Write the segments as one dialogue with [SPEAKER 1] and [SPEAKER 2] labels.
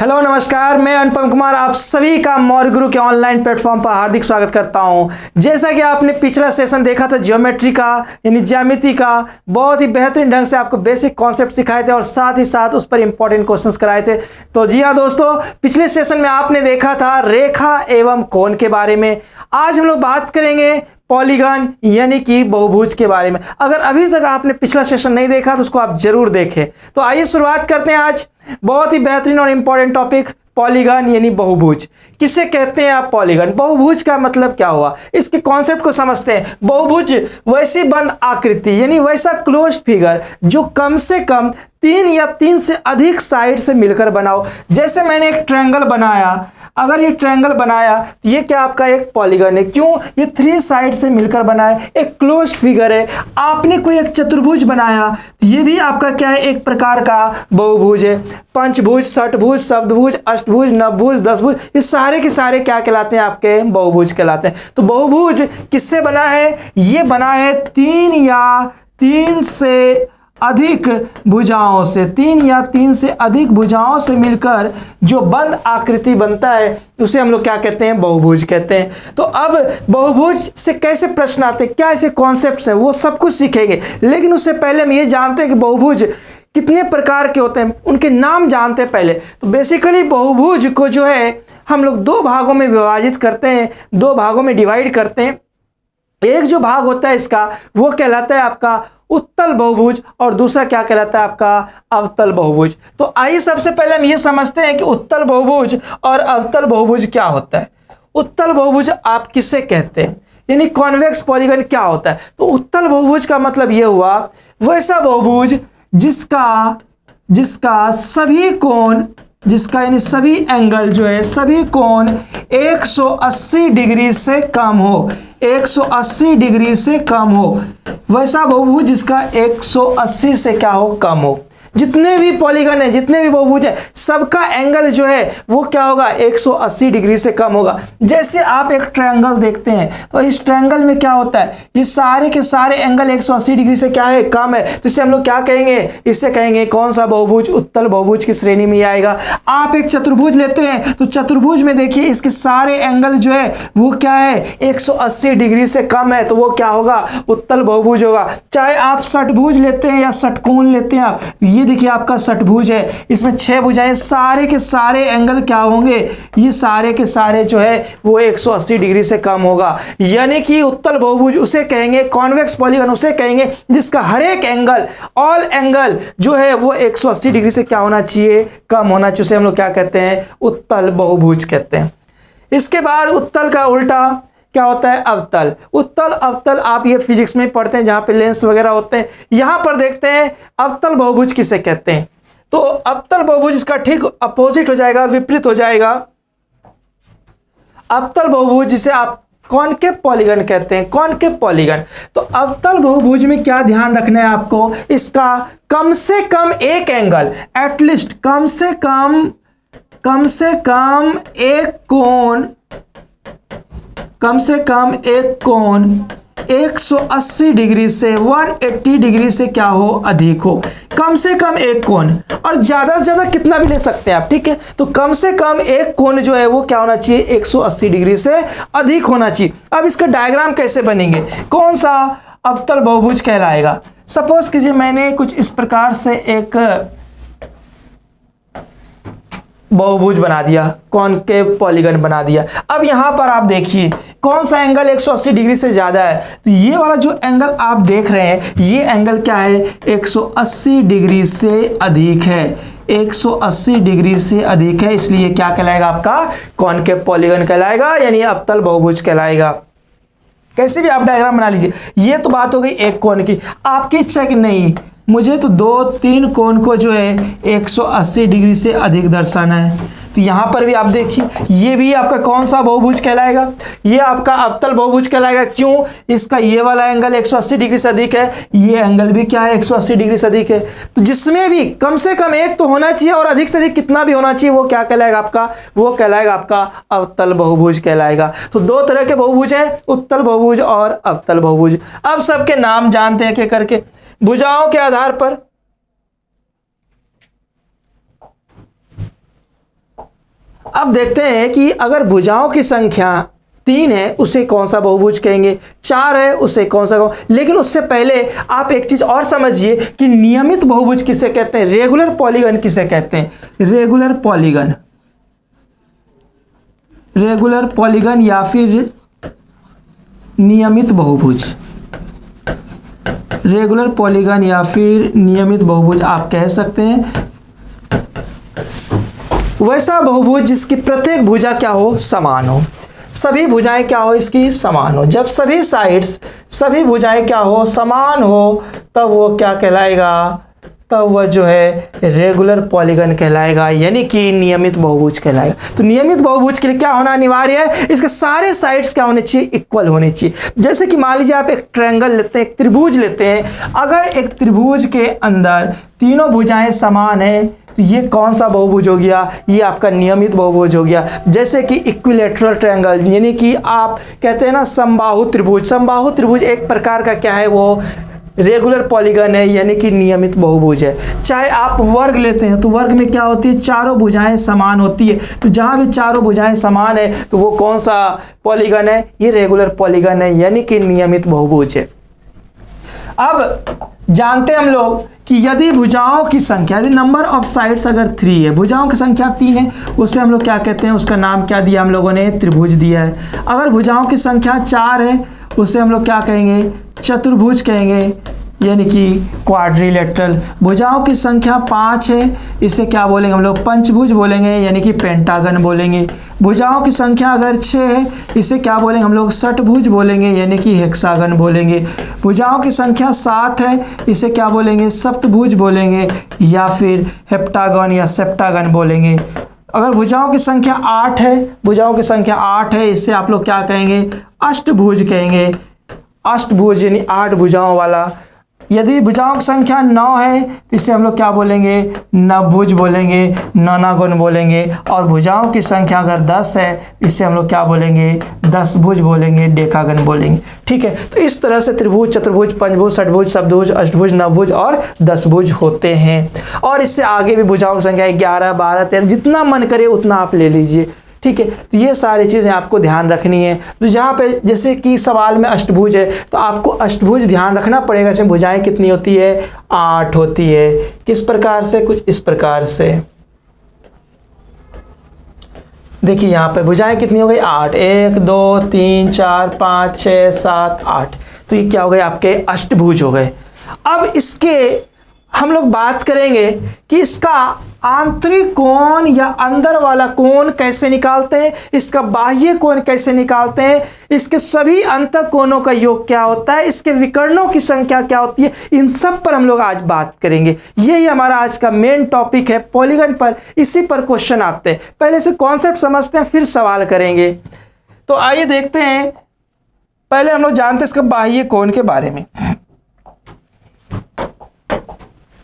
[SPEAKER 1] Hello नमस्कार, मैं अनुपम कुमार आप सभी का मौर्य गुरु के ऑनलाइन प्लेटफॉर्म पर हार्दिक स्वागत करता हूं। जैसा कि आपने पिछला सेशन देखा था ज्योमेट्री का यानी ज्यामिति का, बहुत ही बेहतरीन ढंग से आपको बेसिक कॉन्सेप्ट सिखाए थे और साथ ही साथ उस पर इंपॉर्टेंट क्वेश्चंस कराए थे। तो जी हाँ दोस्तों, पिछले सेशन में आपने देखा था रेखा एवं कोण के बारे में। आज हम लोग बात करेंगे पॉलीगन यानी कि बहुभुज के बारे में। अगर अभी तक आपने पिछला सेशन नहीं देखा तो उसको आप जरूर देखें। तो आइए शुरुआत करते हैं आज बहुत ही बेहतरीन और इंपॉर्टेंट टॉपिक पॉलीगन यानी बहुभुज। किसे कहते हैं आप पॉलीगन? बहुभुज का मतलब क्या हुआ, इसके कॉन्सेप्ट को समझते हैं। बहुभुज वैसी बंद आकृति यानी वैसा क्लोज्ड फिगर जो कम से कम 3 या 3 से अधिक साइड से मिलकर बना हो। जैसे मैंने एक ट्रायंगल बनाया, अगर ये ट्रायंगल बनाया तो ये क्या आपका एक पॉलीगन है। क्यों? ये 3 साइड से मिलकर बना है, एक क्लोज्ड फिगर है। आपने कोई एक चतुर्भुज बनाया तो ये भी आपका क्या है, एक प्रकार का बहुभुज है। पंचभुज, षटभुज, सप्तभुज, अष्टभुज, नवभुज, दशभुज, ये सारे के सारे क्या कहलाते हैं, आपके बहुभुज कहलाते हैं। तो बहुभुज किससे बना है? ये बना है 3 या 3 से अधिक भुजाओं से, 3 या 3 से अधिक भुजाओं से मिलकर जो बंद आकृति बनता है उसे हम लोग क्या कहते हैं, बहुभुज कहते हैं। तो अब बहुभुज से कैसे प्रश्न आते हैं, क्या ऐसे कॉन्सेप्ट्स हैं, वो सब कुछ सीखेंगे। लेकिन उससे पहले हम ये जानते हैं कि बहुभुज कितने प्रकार के होते हैं, उनके नाम जानते हैं पहले। तो बेसिकली बहुभुज को जो है हम लोग 2 भागों में विभाजित करते हैं, 2 भागों में डिवाइड करते हैं। एक जो भाग होता है इसका वो कहलाता है आपका उत्तल बहुभुज और दूसरा क्या कहलाता है आपका अवतल बहुभुज। तो आइए सबसे पहले हम ये समझते हैं कि उत्तल बहुभुज और अवतल बहुभुज क्या होता है। उत्तल बहुभुज आप किसे कहते हैं, यानी कॉन्वेक्स पॉलीगन क्या होता है। तो उत्तल बहुभुज का मतलब ये हुआ वैसा बहुभुज जिसका सभी कोण, जिसका यानी सभी एंगल जो है, सभी कोण 180 डिग्री से कम हो, 180 डिग्री से कम हो। वैसा बहुभुज जिसका 180 से क्या हो, कम हो। जितने भी पॉलीगन है, जितने भी बहुभुज है, सबका एंगल जो है वो क्या होगा, 180 डिग्री से कम होगा। जैसे आप एक ट्रायंगल देखते हैं तो इस ट्रायंगल में क्या होता है, ये सारे के सारे एंगल 180 डिग्री से क्या है, कम है। तो इसे हम लोग क्या कहेंगे, इससे कहेंगे कौन सा बहुभुज, उत्तल बहुभुज की श्रेणी में आएगा। आप एक चतुर्भुज लेते हैं तो चतुर्भुज में देखिए इसके सारे एंगल जो है वो क्या है, 180 डिग्री से कम है, तो वो क्या होगा, उत्तल बहुभुज होगा। चाहे आप षटभुज लेते हैं या षटकोण लेते हैं, आप ये देखिए आपका षटभुज है, इसमें 6 भुजाएं, सारे के सारे एंगल क्या होंगे, ये सारे के सारे जो है वो 180 डिग्री से कम होगा। यानी कि उत्तल बहुभुज उसे कहेंगे, कॉन्वेक्स पॉलीगन उसे कहेंगे जिसका हर एक एंगल, ऑल एंगल जो है वो 180 डिग्री से क्या होना चाहिए, कम होना चाहिए। उसे हम लोग क्या कहते हैं, उत्तल बहुभुज कहते हैं। इसके बाद उत्तल का उल्टा क्या होता है, अवतल। उत्तल अवतल आप ये फिजिक्स में पढ़ते हैं जहां पे लेंस वगैरह होते हैं। यहां पर देखते हैं अवतल बहुभुज किसे कहते हैं। तो अवतल बहुभुज इसका ठीक अपोजिट हो जाएगा, विपरीत हो जाएगा। अवतल बहुभुज जिसे आप कॉनकेव पॉलीगन कहते हैं, कॉनकेव पॉलीगन। तो अवतल बहुभुज में क्या ध्यान रखना है आपको, इसका कम से कम एक एंगल, एटलीस्ट कम से कम एक कोण, कम से कम एक कोण 180 डिग्री से 180 डिग्री से क्या हो, अधिक हो। कम से कम एक कोण, और ज्यादा से ज्यादा कितना भी ले सकते हैं आप, ठीक है। तो कम से कम एक कोण जो है वो क्या होना चाहिए, 180 डिग्री से अधिक होना चाहिए। अब इसका डायग्राम कैसे बनेंगे, कौन सा अवतल बहुभुज कहलाएगा। सपोज कीजिए मैंने कुछ इस प्रकार से एक बहुभुज बना दिया, कॉनकेव पॉलीगन बना दिया। अब यहां पर आप देखिए कौन सा एंगल 180 डिग्री से ज्यादा है। तो ये वाला जो एंगल आप देख रहे हैं ये एंगल क्या है, 180 डिग्री से अधिक है, 180 डिग्री से अधिक है। इसलिए क्या कहलाएगा, आपका कॉनकेव पॉलीगन कहलाएगा, यानी अवतल बहुभुज कहलाएगा। कैसे भी आप डायग्राम बना लीजिए। ये तो बात हो गई एक कोण की। आपकी इच्छा कि नहीं मुझे तो 2-3 कोण को जो है 180 डिग्री से अधिक दर्शाना है, तो यहां पर भी आप देखिए ये भी आपका कौन सा बहुभुज कहलाएगा, ये आपका अवतल बहुभुज कहलाएगा। क्यों? इसका ये वाला एंगल 180 डिग्री से अधिक है, ये एंगल भी क्या है, 180 डिग्री से अधिक है। तो जिसमें भी कम से कम एक तो होना चाहिए और अधिक से अधिक कितना भी होना चाहिए वो क्या कहलाएगा आपका, वो कहलाएगा आपका अवतल बहुभुज कहलाएगा। तो 2 तरह के बहुभुज है, उत्तल बहुभुज और अवतल बहुभुज। अब सबके नाम जानते हैं एक करके। भुजाओं के आधार पर अब देखते हैं कि अगर भुजाओं की संख्या 3 है उसे कौन सा बहुभुज कहेंगे, 4 है उसे कौन सा लेकिन उससे पहले आप एक चीज और समझिए कि नियमित बहुभुज किसे कहते हैं, रेगुलर पॉलीगन किसे कहते हैं। रेगुलर पॉलीगन, रेगुलर पॉलीगन या फिर नियमित बहुभुज, रेगुलर पॉलीगन या फिर नियमित बहुभुज आप कह सकते हैं। वैसा बहुभुज जिसकी प्रत्येक भुजा क्या हो, समान हो, सभी भुजाएं क्या हो इसकी समान हो। जब सभी साइड्स, सभी भुजाएं क्या हो, समान हो, तब वो क्या कहलाएगा, तब वह जो है रेगुलर पॉलीगन कहलाएगा, यानी कि नियमित बहुभुज कहलाएगा। तो नियमित बहुभुज के लिए क्या होना अनिवार्य है, इसके सारे साइड्स क्या होने चाहिए, इक्वल होने चाहिए। जैसे कि मान लीजिए आप एक ट्रायंगल लेते हैं, एक त्रिभुज लेते हैं, अगर एक त्रिभुज के अंदर तीनों भुजाएं समान है तो ये कौन सा बहुभुज हो गया, ये आपका नियमित बहुभुज हो गया। जैसे कि इक्विलैटरल ट्रायंगल, यानी कि आप कहते हैं ना समबाहु त्रिभुज, समबाहु त्रिभुज एक प्रकार का क्या है, वो रेगुलर पॉलीगन है, यानी कि नियमित बहुभुज है। चाहे आप वर्ग लेते हैं तो वर्ग में क्या होती है, चारों भुजाएं समान होती है, तो जहां भी चारों भुजाएं समान है तो वो कौन सा पॉलीगन है, ये रेगुलर पॉलीगन है, यानी कि नियमित बहुभुज है। अब जानते हैं हम लोग कि यदि भुजाओं की संख्या, यदि नंबर ऑफ साइड्स अगर 3 है, भुजाओं की संख्या 3 है, उससे हम लोग क्या कहते हैं, उसका नाम क्या दिया हम लोगों ने, त्रिभुज दिया है। अगर भुजाओं की संख्या 4 है उससे हम लोग क्या कहेंगे, चतुर्भुज कहेंगे, यानी कि क्वाड्रिलेटरल। भुजाओं की संख्या 5 है, इसे क्या बोलेंगे हम लोग, पंचभुज बोलेंगे, यानी कि पेंटागन बोलेंगे। भुजाओं की संख्या अगर 6 है इसे क्या बोलेंगे हम लोग, षटभुज बोलेंगे, यानी कि हेक्सागन बोलेंगे। भुजाओं की संख्या 7 है, इसे क्या बोलेंगे, सप्तभुज बोलेंगे, या फिर हेप्टागन या सेप्टागन बोलेंगे। अगर भुजाओं की संख्या 8 है, भुजाओं की संख्या 8 है, इससे आप लोग क्या कहेंगे, अष्टभुज कहेंगे, अष्टभुज यानी 8 भुजाओं वाला। यदि भुजाओं की संख्या 9 है तो इसे हम लोग क्या बोलेंगे, नवभुज बोलेंगे, नौनागुण बोलेंगे। और भुजाओं की संख्या अगर 10 है इसे हम लोग क्या बोलेंगे, 10 भुज बोलेंगे, डेकागन बोलेंगे। ठीक है, तो इस तरह से त्रिभुज, चतुर्भुज, पंचभुज, षटभुज, सप्तभुज, अष्टभुज, नवभुज और 10 भुज होते हैं। और इससे आगे भी भुजाओं की संख्या 11, 12, 13, जितना मन करे उतना आप ले लीजिए। ठीक है, तो ये सारी चीज़ें आपको ध्यान रखनी है। तो जहाँ पे जैसे कि सवाल में अष्टभुज है तो आपको अष्टभुज ध्यान रखना पड़ेगा। इसमें भुजाएं कितनी होती है, 8 होती है। किस प्रकार से, कुछ इस प्रकार से देखिए, यहाँ पे भुजाएं कितनी हो गई, 8, 1 2 3 4 5 6 7 8, तो ये क्या हो गए, आपके अष्टभुज हो गए। अब इसके हम लोग बात करेंगे कि इसका आंतरिक कोण या अंदर वाला कोण कैसे निकालते हैं, इसका बाह्य कोण कैसे निकालते हैं, इसके सभी अंतः कोणों का योग क्या होता है, इसके विकर्णों की संख्या क्या होती है, इन सब पर हम लोग आज बात करेंगे। यही हमारा आज का मेन टॉपिक है पॉलीगन पर, इसी पर क्वेश्चन आते हैं। पहले से कॉन्सेप्ट समझते हैं फिर सवाल करेंगे। तो आइए देखते हैं, पहले हम लोग जानते हैं इसका बाह्य कोण के बारे में।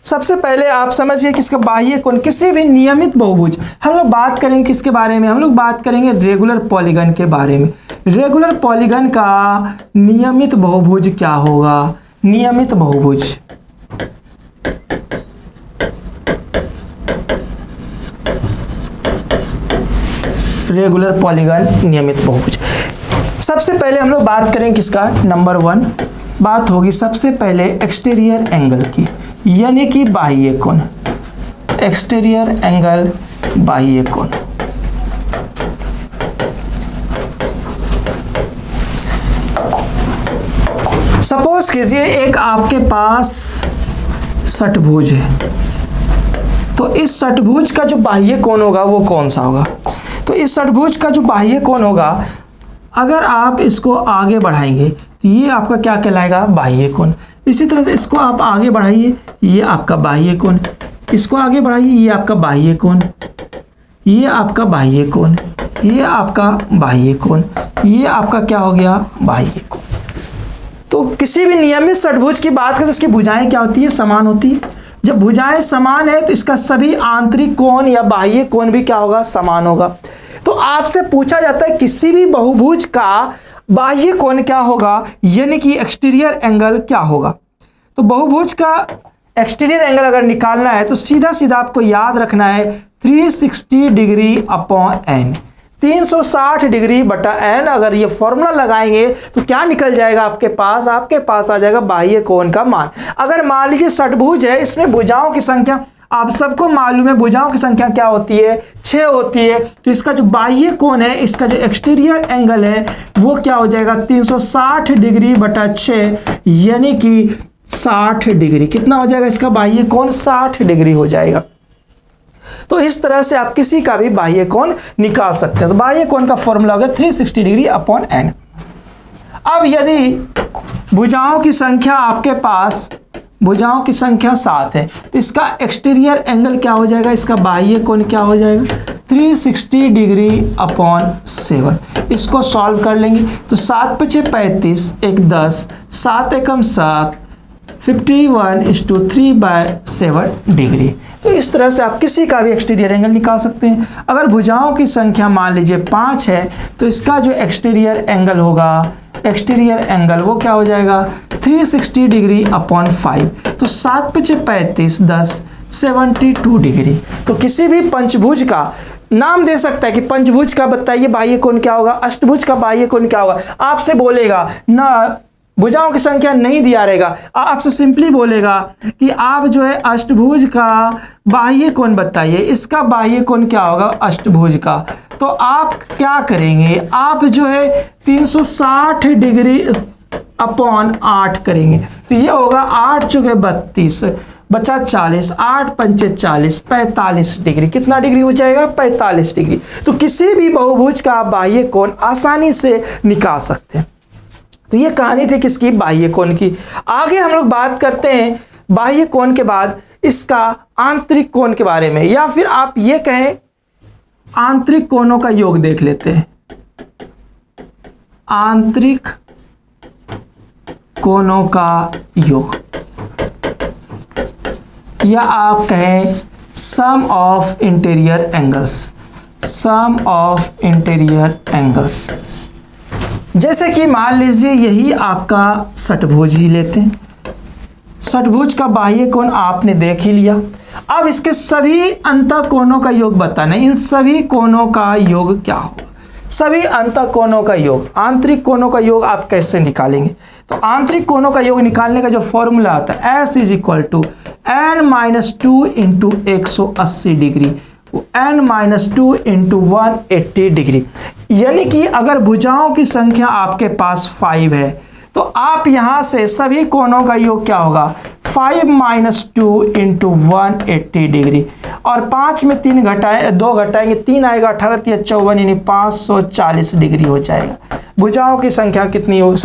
[SPEAKER 1] सबसे पहले आप समझिए कि इसका बाह्य कोण, किसी भी नियमित बहुभुज, हम लोग बात करेंगे किसके बारे में, हम लोग बात करेंगे रेगुलर पॉलीगन के बारे में। रेगुलर पॉलीगन का नियमित बहुभुज क्या होगा, नियमित बहुभुज, रेगुलर पॉलीगन नियमित बहुभुज। सबसे पहले हम लोग बात करेंगे किसका, नंबर 1 बात होगी सबसे पहले एक्सटीरियर एंगल की, यानी कि बाह्य कोण, एक्सटीरियर एंगल, बाह्य कोण। सपोज कीजिए एक आपके पास षटभुज है, तो इस षटभुज का जो बाह्य कोण होगा वो कौन सा होगा, तो इस षटभुज का जो बाह्य कोण होगा अगर आप इसको आगे बढ़ाएंगे तो ये आपका क्या कहलाएगा, बाह्य कोण। इसी तरह से इसको आप आगे बढ़ाइए, ये आपका बाह्य कोण, इसको आगे बढ़ाइए, ये आपका बाह्य कोण, ये आपका बाह्य कोण, ये आपका बाह्य कोण, ये आपका क्या हो गया, बाह्य कोण। तो किसी भी नियमित षटभुज की बात करें तो उसकी भुजाएं क्या होती है, समान होती है। जब भुजाएं समान है तो इसका सभी आंतरिक कोण या बाह्य कोण भी क्या होगा, समान होगा। तो आपसे पूछा जाता है किसी भी बहुभुज का बाह्य कोण क्या होगा, यानी कि एक्सटीरियर एंगल क्या होगा। तो बहुभुज का एक्सटीरियर एंगल अगर निकालना है तो सीधा सीधा आपको याद रखना है 360 डिग्री अपॉन एन। 360 डिग्री बटा एन, अगर ये फॉर्मूला लगाएंगे तो क्या निकल जाएगा आपके पास आ जाएगा बाह्य कोण का मान। अगर मान लीजिए षटभुज है, इसमें भुजाओं की संख्या आप सबको मालूम है, भुजाओं की संख्या क्या होती है, 6 होती है। तो इसका जो बाह्य कोण है, इसका जो एक्सटीरियर एंगल है वो क्या हो जाएगा 360 डिग्री बटा 6, यानी कि 60 डिग्री। कितना हो जाएगा इसका बाह्य कोण? 60 डिग्री हो जाएगा। तो इस तरह से आप किसी का भी बाह्य कोण निकाल सकते हैं। तो बाह्य कोण का फॉर्मूला होगा 360 डिग्री अपॉन एन। अब यदि भुजाओं की संख्या आपके पास भुजाओं की संख्या 7 है तो इसका एक्सटीरियर एंगल क्या हो जाएगा, इसका बाह्य कोण क्या हो जाएगा 360 डिग्री अपॉन 7। इसको सॉल्व कर लेंगे तो 7 × 5 35, 1 10, 7 एकम 7, 51:3/7 डिग्री। तो इस तरह से आप किसी का भी एक्सटीरियर एंगल निकाल सकते हैं। अगर भुजाओं की संख्या मान लीजिए 5 है तो इसका जो एक्सटीरियर एंगल होगा, एक्सटीरियर एंगल वो क्या हो जाएगा 360 डिग्री अपॉन 5। तो 7 × 5 35, 10, 72 डिग्री। तो किसी भी पंचभुज का नाम दे सकता है कि पंचभुज का बताइए बाह्य कोण क्या होगा, अष्टभुज का बाह्य कोण क्या होगा। आपसे बोलेगा ना, भुजाओं की संख्या नहीं दिया रहेगा, आपसे सिंपली बोलेगा कि आप जो है अष्टभुज का बाह्य कोण बताइए, इसका बाह्य कोण क्या होगा अष्टभुज का। तो आप क्या करेंगे, आप जो है 360 डिग्री अपॉन 8 करेंगे। तो ये होगा 8 × 32 बचा 40, 8 × 5 40, 45 डिग्री। कितना डिग्री हो जाएगा 45 डिग्री। तो किसी भी बहुभुज का बाह्य कोण आसानी से निकाल सकते हैं। तो ये कहानी थी किसकी, बाह्य कोण की। आगे हम लोग बात करते हैं बाह्य कोण के बाद इसका आंतरिक कोण के बारे में, या फिर आप ये कहें आंतरिक कोणों का योग देख लेते हैं। आंतरिक कोणों का योग, या आप कहें sum of interior angles, sum of interior angles. जैसे कि मान लीजिए यही आपका षटभुज ही लेते हैं। षटभुज का बाह्य कोण आपने देख ही लिया। अब इसके सभी अंतःकोणों का योग बताना है। इन सभी कोणों का योग क्या होगा, सभी अंतःकोणों का योग, आंतरिक कोणों का योग आप कैसे निकालेंगे। तो आंतरिक कोणों का योग निकालने का जो फॉर्मूला आता है S = n-2 × 180 degree, n-2 × 180 degree. यानी कि अगर भुजाओं की संख्या आपके पास 5 है तो आप यहां से सभी कोणों का योग क्या होगा 5 - 2 × 180 डिग्री। और 5 में 2 घटाएंगे 3 आएगा, 18 × 54 यानी 540 डिग्री हो जाएगा। भुजाओं की संख्या कितनी हो,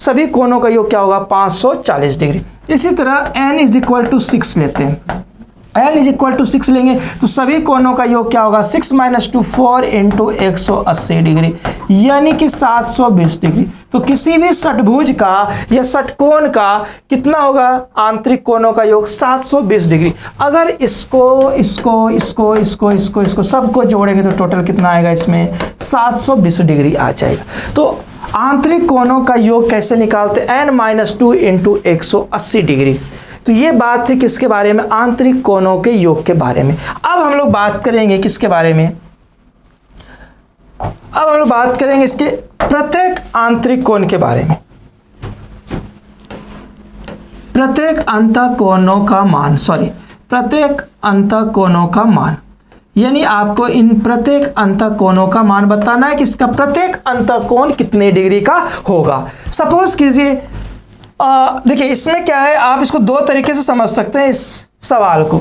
[SPEAKER 1] सभी कोणों का योग क्या होगा 540 डिग्री। इसी तरह n = 6 लेते हैं। n = 6 लेंगे तो सभी कोणों का योग क्या होगा 6 - 2 4 × 180 डिग्री, यानी कि 720 डिग्री। तो किसी भी षटभुज का या षटकोण का कितना होगा आंतरिक कोणों का योग 720 डिग्री। अगर इसको सबको जोड़ेंगे तो टोटल कितना आएगा, इसमें 720 डिग्री आ जाएगा। तो आंतरिक कोणों का योग कैसे निकालते हैं, n-2 × 180 डिग्री। तो ये बात थी किसके बारे में, आंतरिक कोणों के योग के बारे में। अब हम लोग बात करेंगे किसके बारे में, अब हम लोग बात करेंगे इसके प्रत्येक आंतरिक कोण के बारे में। प्रत्येक अंतःकोणों का मान, प्रत्येक अंतःकोणों का मान, यानी आपको इन प्रत्येक अंतःकोणों का मान बताना है कि इसका प्रत्येक अंतःकोण कितने डिग्री का होगा। सपोज कीजिए देखिए इसमें क्या है, आप इसको 2 तरीके से समझ सकते हैं इस सवाल को।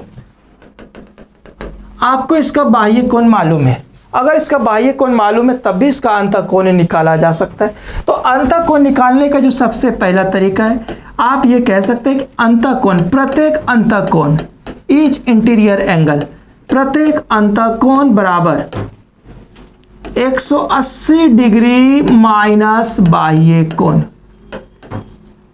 [SPEAKER 1] आपको इसका बाह्य कोण मालूम है, अगर इसका बाह्य कोण मालूम है तब भी इसका अंतःकोण निकाला जा सकता है। तो अंतःकोण निकालने का जो सबसे पहला तरीका है, आप ये कह सकते हैं कि अंतःकोण, प्रत्येक अंतःकोण, ईच इंटीरियर एंगल, प्रत्येक अंतःकोण बराबर 180 डिग्री माइनस बाह्य कोण।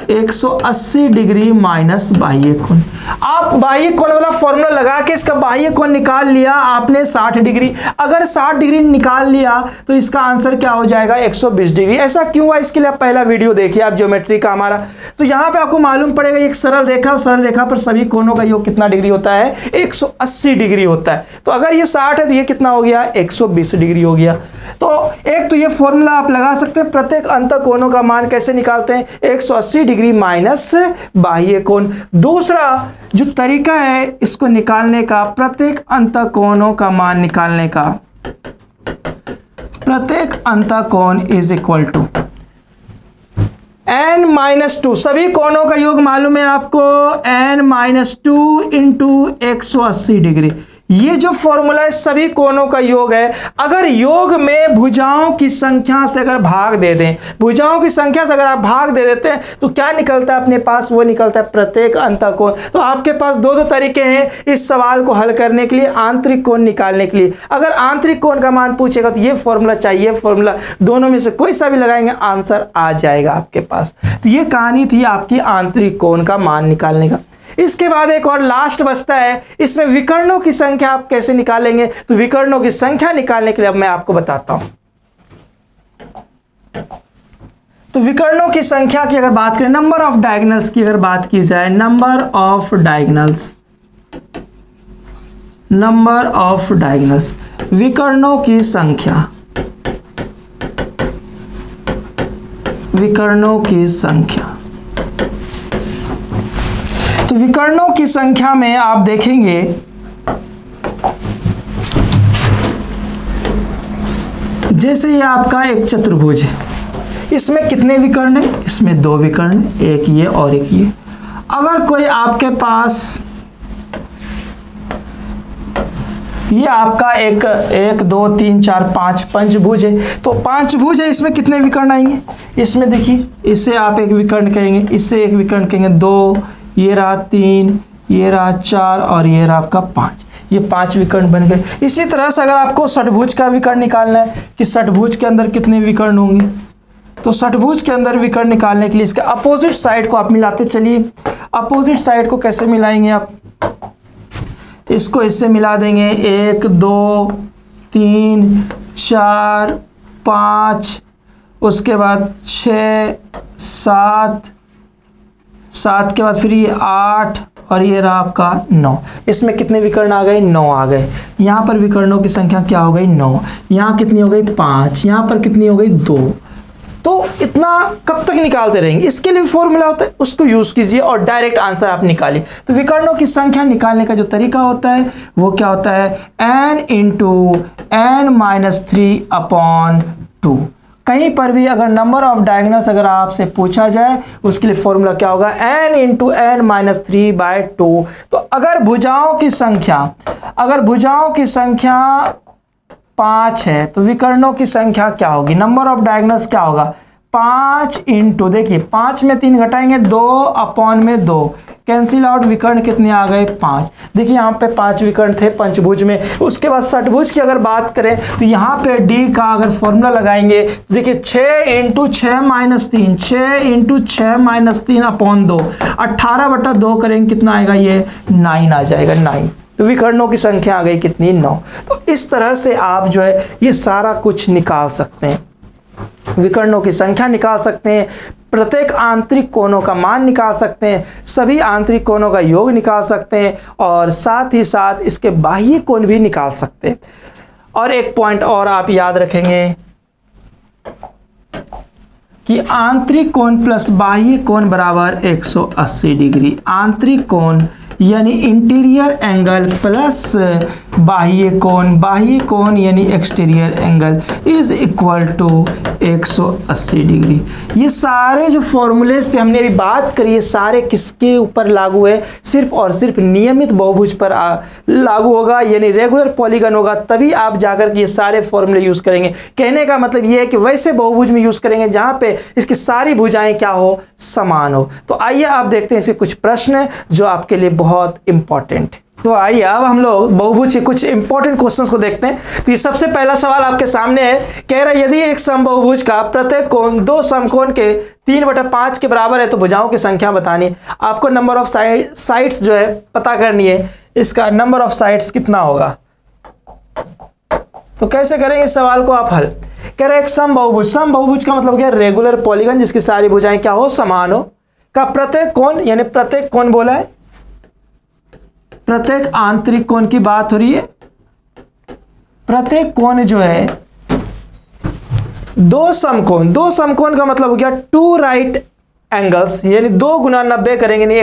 [SPEAKER 1] 180 डिग्री माइनस बाह्य कोण। आप बाह्य कोण वाला फॉर्मूला लगा के इसका बाह्य कोण निकाल लिया आपने 60 डिग्री। अगर 60 डिग्री निकाल लिया तो इसका आंसर क्या हो जाएगा 120 डिग्री। ऐसा क्यों हुआ, इसके लिए आप पहला वीडियो देखिए आप ज्योमेट्री का हमारा। तो यहाँ पे आपको मालूम पड़ेगा एक सरल रेखा, और सरल रेखा पर सभी कोणों का योग कितना डिग्री होता है 180 डिग्री होता है। तो अगर ये 60 है तो ये कितना हो गया 120 डिग्री हो गया। तो एक तो ये फॉर्मूला आप लगा सकते हैं। प्रत्येक अंतः कोणों का मान कैसे निकालते हैं 180 डिग्री माइनस बाह्य कोण। दूसरा जो तरीका है इसको निकालने का, प्रत्येक अंतः कोणों का मान निकालने का, प्रत्येक अंतः कोण इज इक्वल टू n-2। सभी कोणों का योग मालूम है आपको n-2 इंटू 180 डिग्री। ये जो फॉर्मूला है सभी कोणों का योग है। अगर योग में भुजाओं की संख्या से अगर भाग दे दें, भुजाओं की संख्या से अगर आप भाग दे देते हैं तो क्या निकलता है अपने पास, वो निकलता है प्रत्येक अंतः कोण। तो आपके पास दो तरीके हैं इस सवाल को हल करने के लिए, आंतरिक कोण निकालने के लिए। अगर आंतरिक कोण का मान पूछेगा तो ये फॉर्मूला चाहिए, फॉर्मूला दोनों में से कोई सा भी लगाएंगे आंसर आ जाएगा आपके पास। तो ये कहानी थी आपकी आंतरिक कोण का मान निकालने का। इसके बाद एक और लास्ट बचता है, इसमें विकर्णों की संख्या आप कैसे निकालेंगे। तो विकर्णों की संख्या निकालने के लिए अब मैं आपको बताता हूं। तो विकर्णों की संख्या की अगर बात करें, नंबर ऑफ डायगोनल्स की अगर बात की जाए, number of diagonals, number of diagonals, विकर्णों की संख्या, विकर्णों की संख्या। तो विकर्णों की संख्या में आप देखेंगे जैसे ये आपका एक चतुर्भुज है, इसमें कितने विकर्ण है, इसमें दो विकर्ण है, एक ये और एक ये। अगर कोई आपके पास ये आपका एक 2 3 4 5 पंचभुज है, तो पंचभुज है, इसमें कितने विकर्ण आएंगे, इसमें देखिए इससे आप एक विकर्ण कहेंगे, इससे एक विकर्ण कहेंगे 2, ये रहा 3, ये रहा 4 और ये रहा आपका 5। ये 5 विकर्ण बन गए। इसी तरह से अगर आपको षटभुज का विकर्ण निकालना है कि षटभुज के अंदर कितने विकर्ण होंगे, तो षटभुज के अंदर विकर्ण निकालने के लिए इसका अपोजिट साइड को आप मिलाते चलिए। अपोजिट साइड को कैसे मिलाएंगे आप, इसको इससे मिला देंगे 1 2 3 4 5, उसके बाद 6 7 7 के बाद फिर ये 8 और ये रहा आपका 9। इसमें कितने विकर्ण आ गए 9 आ गए। यहाँ पर विकर्णों की संख्या क्या हो गई 9, यहाँ कितनी हो गई 5, यहाँ पर कितनी हो गई 2। तो इतना कब तक निकालते रहेंगे, इसके लिए फॉर्मूला होता है, उसको यूज कीजिए और डायरेक्ट आंसर आप निकालिए। तो विकर्णों की संख्या निकालने का जो तरीका होता है वो क्या होता है n इंटू n-3/2। कहीं पर भी अगर नंबर ऑफ डायगोनल्स अगर आपसे पूछा जाए उसके लिए फॉर्मूला क्या होगा n इंटू n-3/2। तो अगर भुजाओं की संख्या, अगर भुजाओं की संख्या 5 है तो विकर्णों की संख्या क्या होगी, नंबर ऑफ डायगोनल्स क्या होगा 5 इंटू, देखिए 5 में 3 घटाएंगे 2/2, कैंसिल आउट, विकर्ण कितने आ गए 5। देखिए यहाँ पे 5 विकर्ण थे पंचभुज में। उसके बाद षटभुज की अगर बात करें तो यहाँ पे डी का अगर फॉर्मूला लगाएंगे, देखिए 6 इंटू 6-3, 6 इंटू 6-3/2, 18/2 करेंगे कितना आएगा, ये 9 आ जाएगा 9। तो विकर्णों की संख्या आ गई कितनी 9। तो इस तरह से आप जो है ये सारा कुछ निकाल सकते हैं, विकर्णों की संख्या निकाल सकते हैं, प्रत्येक आंतरिक कोणों का मान निकाल सकते हैं, सभी आंतरिक कोणों का योग निकाल सकते हैं और साथ ही साथ इसके बाह्य कोण भी निकाल सकते हैं। और एक पॉइंट और आप याद रखेंगे कि आंतरिक कोण प्लस बाह्य कोण बराबर 180 डिग्री। आंतरिक कोण यानी इंटीरियर एंगल प्लस बाह्य कोण यानी exterior angle is equal to 180 degree. ये सारे जो फॉर्मूलेस पे हमने अभी बात करी है सारे किसके ऊपर लागू है, सिर्फ और सिर्फ नियमित बहुभुज पर लागू होगा, यानी रेगुलर पॉलीगन होगा तभी आप जाकर के ये सारे फॉर्मूले यूज करेंगे। कहने का मतलब ये है कि वैसे बहुभुज में यूज करेंगे जहां पे इसकी सारी भुजाएं क्या हो, समान हो। तो आइए आप देखते हैं इसके कुछ प्रश्न जो आपके लिए बहुत इंपॉर्टेंट है। तो आइए अब हम लोग बहुभुज के कुछ इंपॉर्टेंट क्वेश्चंस को देखते हैं। तो ये सबसे पहला सवाल आपके सामने है, कह रहा है यदि एक समबाहुभुज का प्रत्येक कोण दो समकोण के 3/5 के बराबर है तो भुजाओं की संख्या बतानी है। आपको नंबर ऑफ साइड्स जो है पता करनी है, इसका नंबर ऑफ साइड्स कितना होगा। तो कैसे करेंगे इस सवाल को आप हल। कह रहे एक समबाहुभुज, समबाहुभुज का मतलब क्या, रेगुलर पॉलीगन जिसकी सारी भुजाएं क्या हो, समान हो, का प्रत्येक कोण, यानी प्रत्येक कोण बोला है, प्रत्येक आंतरिक कोण की बात हो रही है। प्रत्येक कोण जो है दो समकोण, दो समकोण का मतलब हो गया 2 राइट एंगल्स, यानी 2 गुना 90 करेंगे, नहीं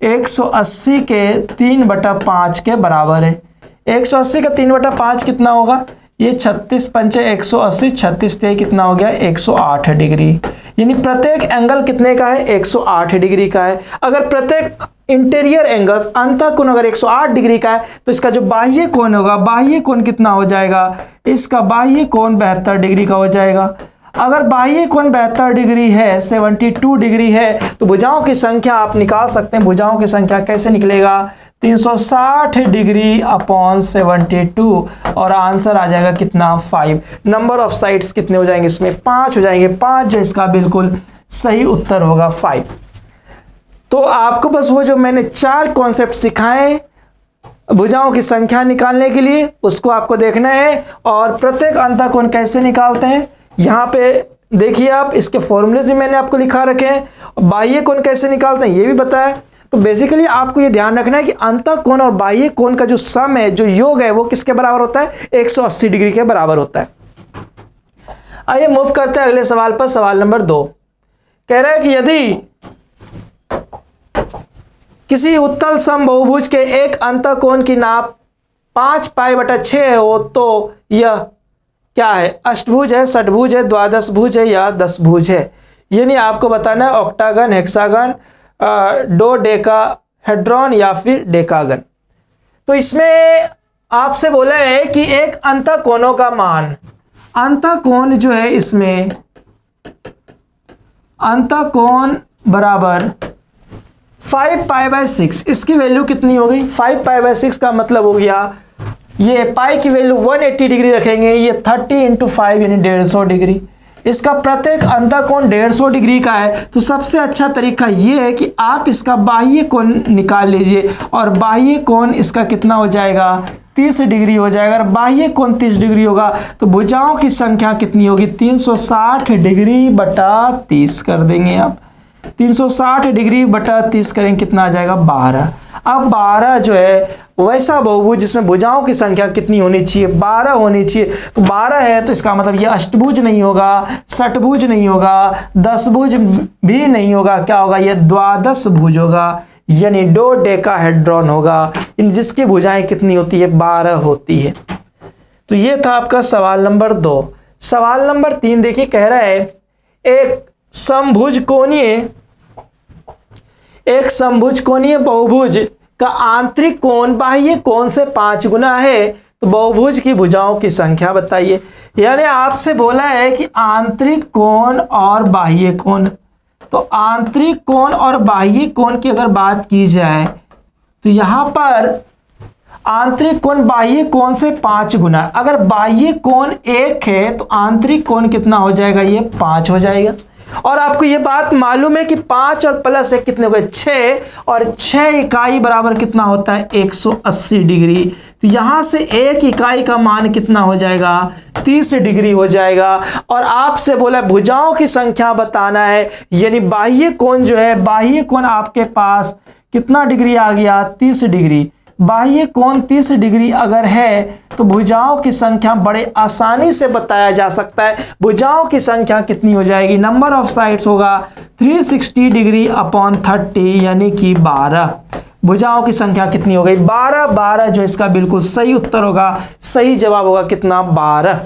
[SPEAKER 1] 180 के 3/5 के बराबर है। 180 का 3/5 कितना होगा, ये 36 पंचे 180, 36 ते कितना हो गया 108 डिग्री, यानी प्रत्येक एंगल कितने का है, 108 डिग्री का है। अगर प्रत्येक इंटीरियर एंगल्स अंतःकोण अगर 108 डिग्री का है तो इसका जो बाह्य कोण होगा, बाह्य कोण कितना हो जाएगा, इसका बाह्य कोण 72 डिग्री का हो जाएगा। अगर बाह्य कोण 72 डिग्री है, 72 डिग्री है, तो भुजाओं की संख्या आप निकाल सकते हैं। भुजाओं की संख्या कैसे निकलेगा, 360 डिग्री अपॉन 72, और आंसर आ जाएगा कितना 5। नंबर ऑफ साइड्स कितने हो जाएंगे, इसमें 5 हो जाएंगे, 5 जो इसका बिल्कुल सही उत्तर होगा 5। तो आपको बस वो जो मैंने 4 कॉन्सेप्ट सिखाए भुजाओं की संख्या निकालने के लिए, उसको आपको देखना है। और प्रत्येक अंतःकोण कैसे निकालते हैं यहाँ पे देखिए आप, इसके फॉर्मूलेज भी मैंने आपको लिखा रखे हैं। बाह्य कोण कैसे निकालते हैं ये भी बताया। तो बेसिकली आपको ये ध्यान रखना है कि अंतःकोण और बाह्य कोण का जो सम है, जो योग है, वो किसके बराबर होता है, 180 डिग्री के बराबर होता है। आइए मूव करते हैं अगले सवाल पर। सवाल नंबर 2 कह रहा है कि यदि किसी उत्तल समबाहुभुज के एक अंतःकोण की नाप 5π/6 हो तो यह क्या है, अष्टभुज है, षटभुज है, द्वादशभुज है या दशभुज है। यानी आपको बताना है ऑक्टागन, हेक्सागन, डोडेकाहेड्रॉन या फिर डेकागन। तो इसमें आपसे बोला है कि एक अंतःकोणों का मान, अंतःकोण जो है इसमें अंतःकोण बराबर 5π/6, इसकी वैल्यू कितनी हो गई, 5π/6 का मतलब हो गया ये पाई की वैल्यू 180 डिग्री रखेंगे, ये 30 × 5 यानी 150 डिग्री। इसका प्रत्येक अंतःकोण 150 डिग्री का है। तो सबसे अच्छा तरीका ये है कि आप इसका बाह्य कोण निकाल लीजिए, और बाह्य कोण इसका कितना हो जाएगा, 30 डिग्री हो जाएगा। अगर बाह्य कोण 30 डिग्री होगा तो भुजाओं की संख्या कितनी होगी, 360 डिग्री बटा 30 कर देंगे आप। 360 डिग्री बटा 30 करेंगे, कितना आ जाएगा 12। अब 12 जो है वैसा बहुभुज जिसमें भुजाओं की संख्या कितनी होनी चाहिए, 12 होनी चाहिए। तो 12 है तो इसका मतलब ये अष्टभुज नहीं होगा, षटभुज नहीं होगा, दशभुज भी नहीं होगा, क्या होगा, ये द्वादश भुज होगा, यानी डोडेकाहेड्रॉन होगा, जिसकी भुजाएं कितनी होती है, 12 होती है। तो ये था आपका सवाल नंबर 2। सवाल नंबर 3 देखिए, कह रहा है एक समभुज कोणीय बहुभुज का आंतरिक कोण बाह्य कोण से 5 गुना है तो बहुभुज की भुजाओं की संख्या बताइए। यानी आपसे बोला है कि आंतरिक कोण और बाह्य कोण, तो आंतरिक कोण और बाह्य कोण की अगर बात की जाए तो यहां पर आंतरिक कोण बाह्य कोण से 5 गुना, अगर बाह्य कोण 1 है तो आंतरिक कोण कितना हो जाएगा, ये 5 हो जाएगा। और आपको ये बात मालूम है कि 5 और प्लस 1 कितने हो गए, 6, और 6 इकाई बराबर कितना होता है, 180 डिग्री। तो यहां से 1 इकाई का मान कितना हो जाएगा, 30 डिग्री हो जाएगा। और आपसे बोला भुजाओं की संख्या बताना है, यानी बाह्य कोण जो है, बाह्य कोण आपके पास कितना डिग्री आ गया, 30 डिग्री। बाह्य कोण 30 डिग्री अगर है तो भुजाओं की संख्या बड़े आसानी से बताया जा सकता है। भुजाओं की संख्या कितनी हो जाएगी, नंबर ऑफ साइड्स होगा 360 डिग्री अपॉन 30 यानी कि 12। भुजाओं की संख्या कितनी हो गई, 12। 12 जो इसका बिल्कुल सही उत्तर होगा, सही जवाब होगा कितना, 12।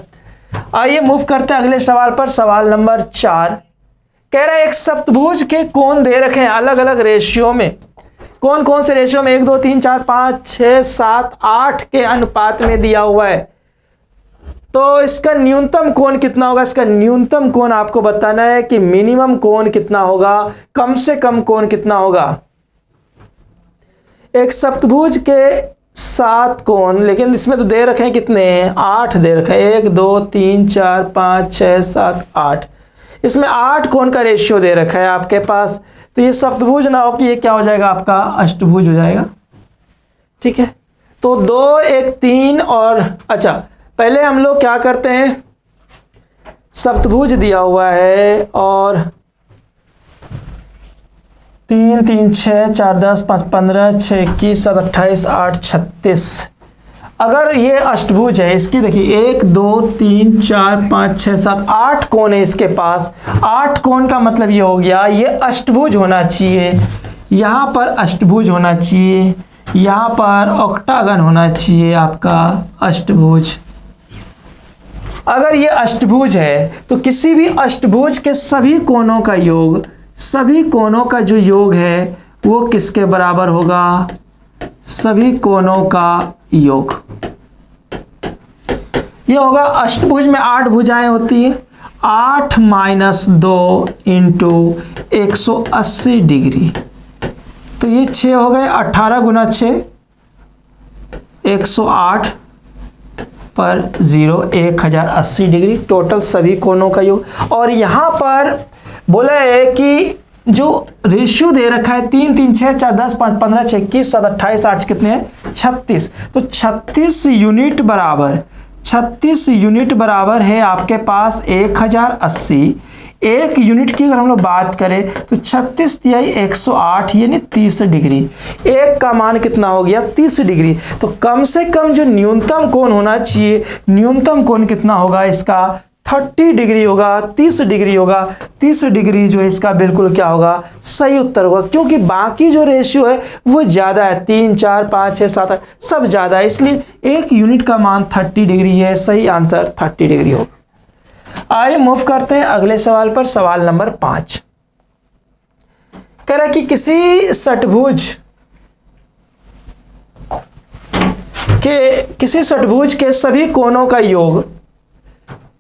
[SPEAKER 1] आइए मूव करते हैं अगले सवाल पर। सवाल नंबर 4 कह रहा है एक सप्तभुज के कोण दे रखे हैं अलग अलग रेशियो में। कौन कौन से रेशियो में, 1 2 3 4 5 6 7 8 के अनुपात में दिया हुआ है। तो इसका न्यूनतम कोण कितना होगा, इसका न्यूनतम कोण आपको बताना है कि मिनिमम कोण कितना होगा, कम से कम कोण कितना होगा। एक सप्तभुज के 7 कोण, लेकिन इसमें तो दे रखे हैं कितने, 8 दे रखे हैं, 1 2 3 4 5 6 7 8, इसमें 8 कोण का रेशियो दे रखा है आपके पास। तो ये सप्तभुज ना हो कि ये क्या हो जाएगा, आपका अष्टभुज हो जाएगा। ठीक है, तो 2 1 3 और अच्छा पहले हम लोग क्या करते हैं, सप्तभुज दिया हुआ है और 3 3 6 4 10 5 15 6 21 7 28 8 36, अगर ये अष्टभुज है, इसकी देखिए 1 2 3 4 5 6 7 8 कोण है इसके पास। 8 कोण का मतलब ये हो गया ये अष्टभुज होना चाहिए, यहाँ पर अष्टभुज होना चाहिए, यहाँ पर ऑक्टागन होना चाहिए आपका अष्टभुज। अगर ये अष्टभुज है तो किसी भी अष्टभुज के सभी कोणों का योग, सभी कोणों का जो योग है वो किसके बराबर होगा, सभी कोणों का योग। ये होगा अष्टभुज में 8 भुजाएं होती है, 8 - 2 × 180 डिग्री, तो ये 6 हो गए, 18 × 6 108 पर 0 1080 डिग्री टोटल सभी कोणों का योग। और यहाँ पर बोला है कि जो रेशियो दे रखा है 3 3 6 4 10 5 15 6 21 7 28 8 कितने हैं 36, तो 36 यूनिट बराबर, 36 यूनिट बराबर है आपके पास 1080। 1 यूनिट की अगर हम लोग बात करें तो 36 तिहाई 108 यानी 30 डिग्री। 1 का मान कितना हो गया 30 डिग्री। तो कम से कम जो न्यूनतम कोण होना चाहिए, न्यूनतम कोण कितना होगा इसका 30 डिग्री होगा, 30 डिग्री होगा। 30 डिग्री जो है इसका बिल्कुल क्या होगा, सही उत्तर होगा, क्योंकि बाकी जो रेशियो है वो ज़्यादा है, 3 4 5 6 7 8 सब ज़्यादा है, इसलिए 1 यूनिट का मान 30 डिग्री है। सही आंसर 30 डिग्री होगा। आइए मूव करते हैं अगले सवाल पर। सवाल नंबर 5 कह रहा है कि किसी षटभुज के सभी कोणों का योग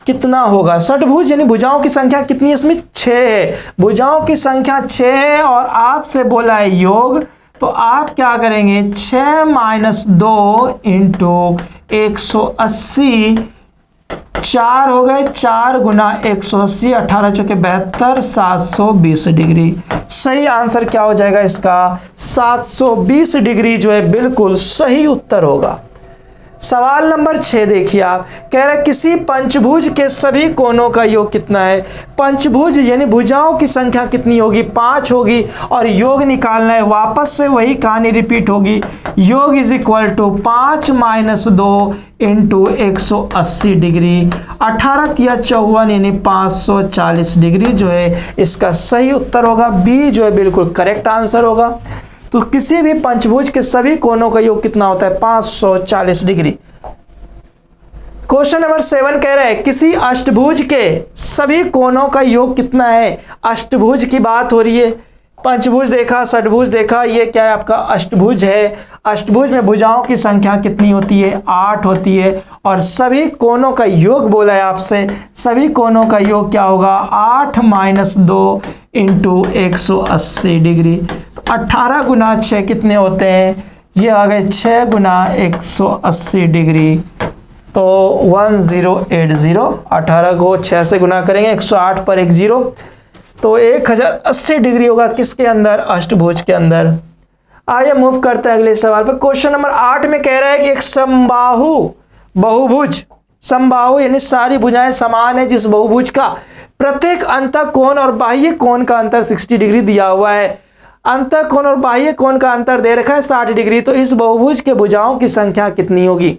[SPEAKER 1] कितना होगा। षटभुज यानी भुजाओं की संख्या कितनी है, इसमें 6 है, भुजाओं की संख्या 6 है और आपसे बोला है योग, तो आप क्या करेंगे 6 - 2 × 180, 4 हो गए, 4 × 180, 18 × 72 720 डिग्री। सही आंसर क्या हो जाएगा इसका 720 डिग्री जो है बिल्कुल सही उत्तर होगा। सवाल नंबर 6 देखिए, आप कह रहे किसी पंचभुज के सभी कोणों का योग कितना है। पंचभुज यानी भुजाओं की संख्या कितनी होगी 5 होगी और योग निकालना है, वापस से वही कहानी रिपीट होगी। योग = 5 - 2 × 180 डिग्री, 18 तिया 54 यानी 540 डिग्री जो है इसका सही उत्तर होगा। बी जो है बिल्कुल करेक्ट आंसर होगा। तो किसी भी पंचभुज के सभी कोणों का योग कितना होता है 540 डिग्री। क्वेश्चन नंबर 7 कह रहा है किसी अष्टभुज के सभी कोणों का योग कितना है। अष्टभुज की बात हो रही है, पंचभुज देखा, षटभुज देखा, ये क्या है आपका अष्टभुज है। अष्टभुज में भुजाओं की संख्या कितनी होती है 8 होती है और सभी कोणों का योग बोला है आपसे। सभी कोणों का योग क्या होगा 8 - 2 × 180 डिग्री। 18 × 6 कितने होते हैं, ये आ गए 6 × 180 डिग्री, तो 1080। 18 को 6 से गुना करेंगे, 108 पर 1 0, तो 1080 डिग्री होगा किसके अंदर अष्टभुज के अंदर। आइए मूव करते हैं अगले सवाल पर। क्वेश्चन नंबर 8 में कह रहा है कि एक समबाहु बहुभुज, समबाहु यानी सारी भुजाएं समान है जिस बहुभुज का प्रत्येक अंतःकोण और बाह्य कोण का अंतर 60 डिग्री दिया हुआ है। अंतःकोण और बाह्य कोण का अंतर दे रखा है 60 डिग्री, तो इस बहुभुज के भुजाओं की संख्या कितनी होगी।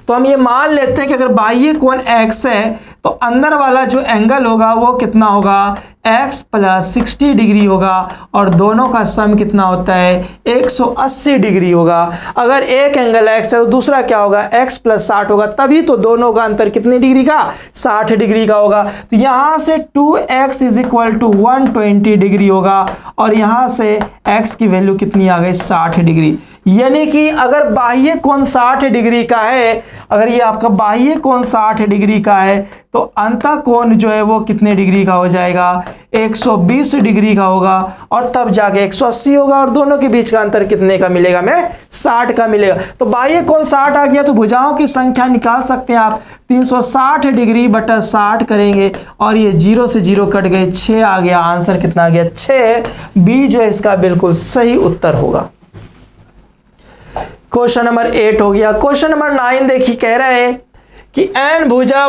[SPEAKER 1] तो हम ये मान लेते हैं कि अगर बाह्य कोण x है तो अंदर वाला जो एंगल होगा वो कितना होगा x + 60 डिग्री होगा और दोनों का सम कितना होता है 180 डिग्री होगा। अगर एक एंगल x है तो दूसरा क्या होगा x + 60 होगा, तभी तो दोनों का अंतर कितने डिग्री का 60 डिग्री का होगा। तो यहाँ से 2x = 120 डिग्री होगा और यहाँ से x की वैल्यू कितनी आ गई 60 डिग्री। यानी कि अगर बाह्य कोण 60 डिग्री का है, अगर ये आपका बाह्य कोण 60 डिग्री का है तो अंतःकोण जो है वो कितने डिग्री का हो जाएगा 120 डिग्री का होगा और तब जाके 180 होगा और दोनों के बीच का अंतर कितने का मिलेगा, हमें 60 का मिलेगा। तो बाह्य कोण 60 आ गया तो भुजाओं की संख्या निकाल सकते हैं आप, 360 डिग्री बटा 60 करेंगे और ये 0 से 0 कट गए, 6 आ गया। आंसर कितना आ गया, 6। बी जो है इसका बिल्कुल सही उत्तर होगा। क्वेश्चन नंबर 8 हो गया। क्वेश्चन नंबर 9 देखिए, कह रहा है कि n भुजा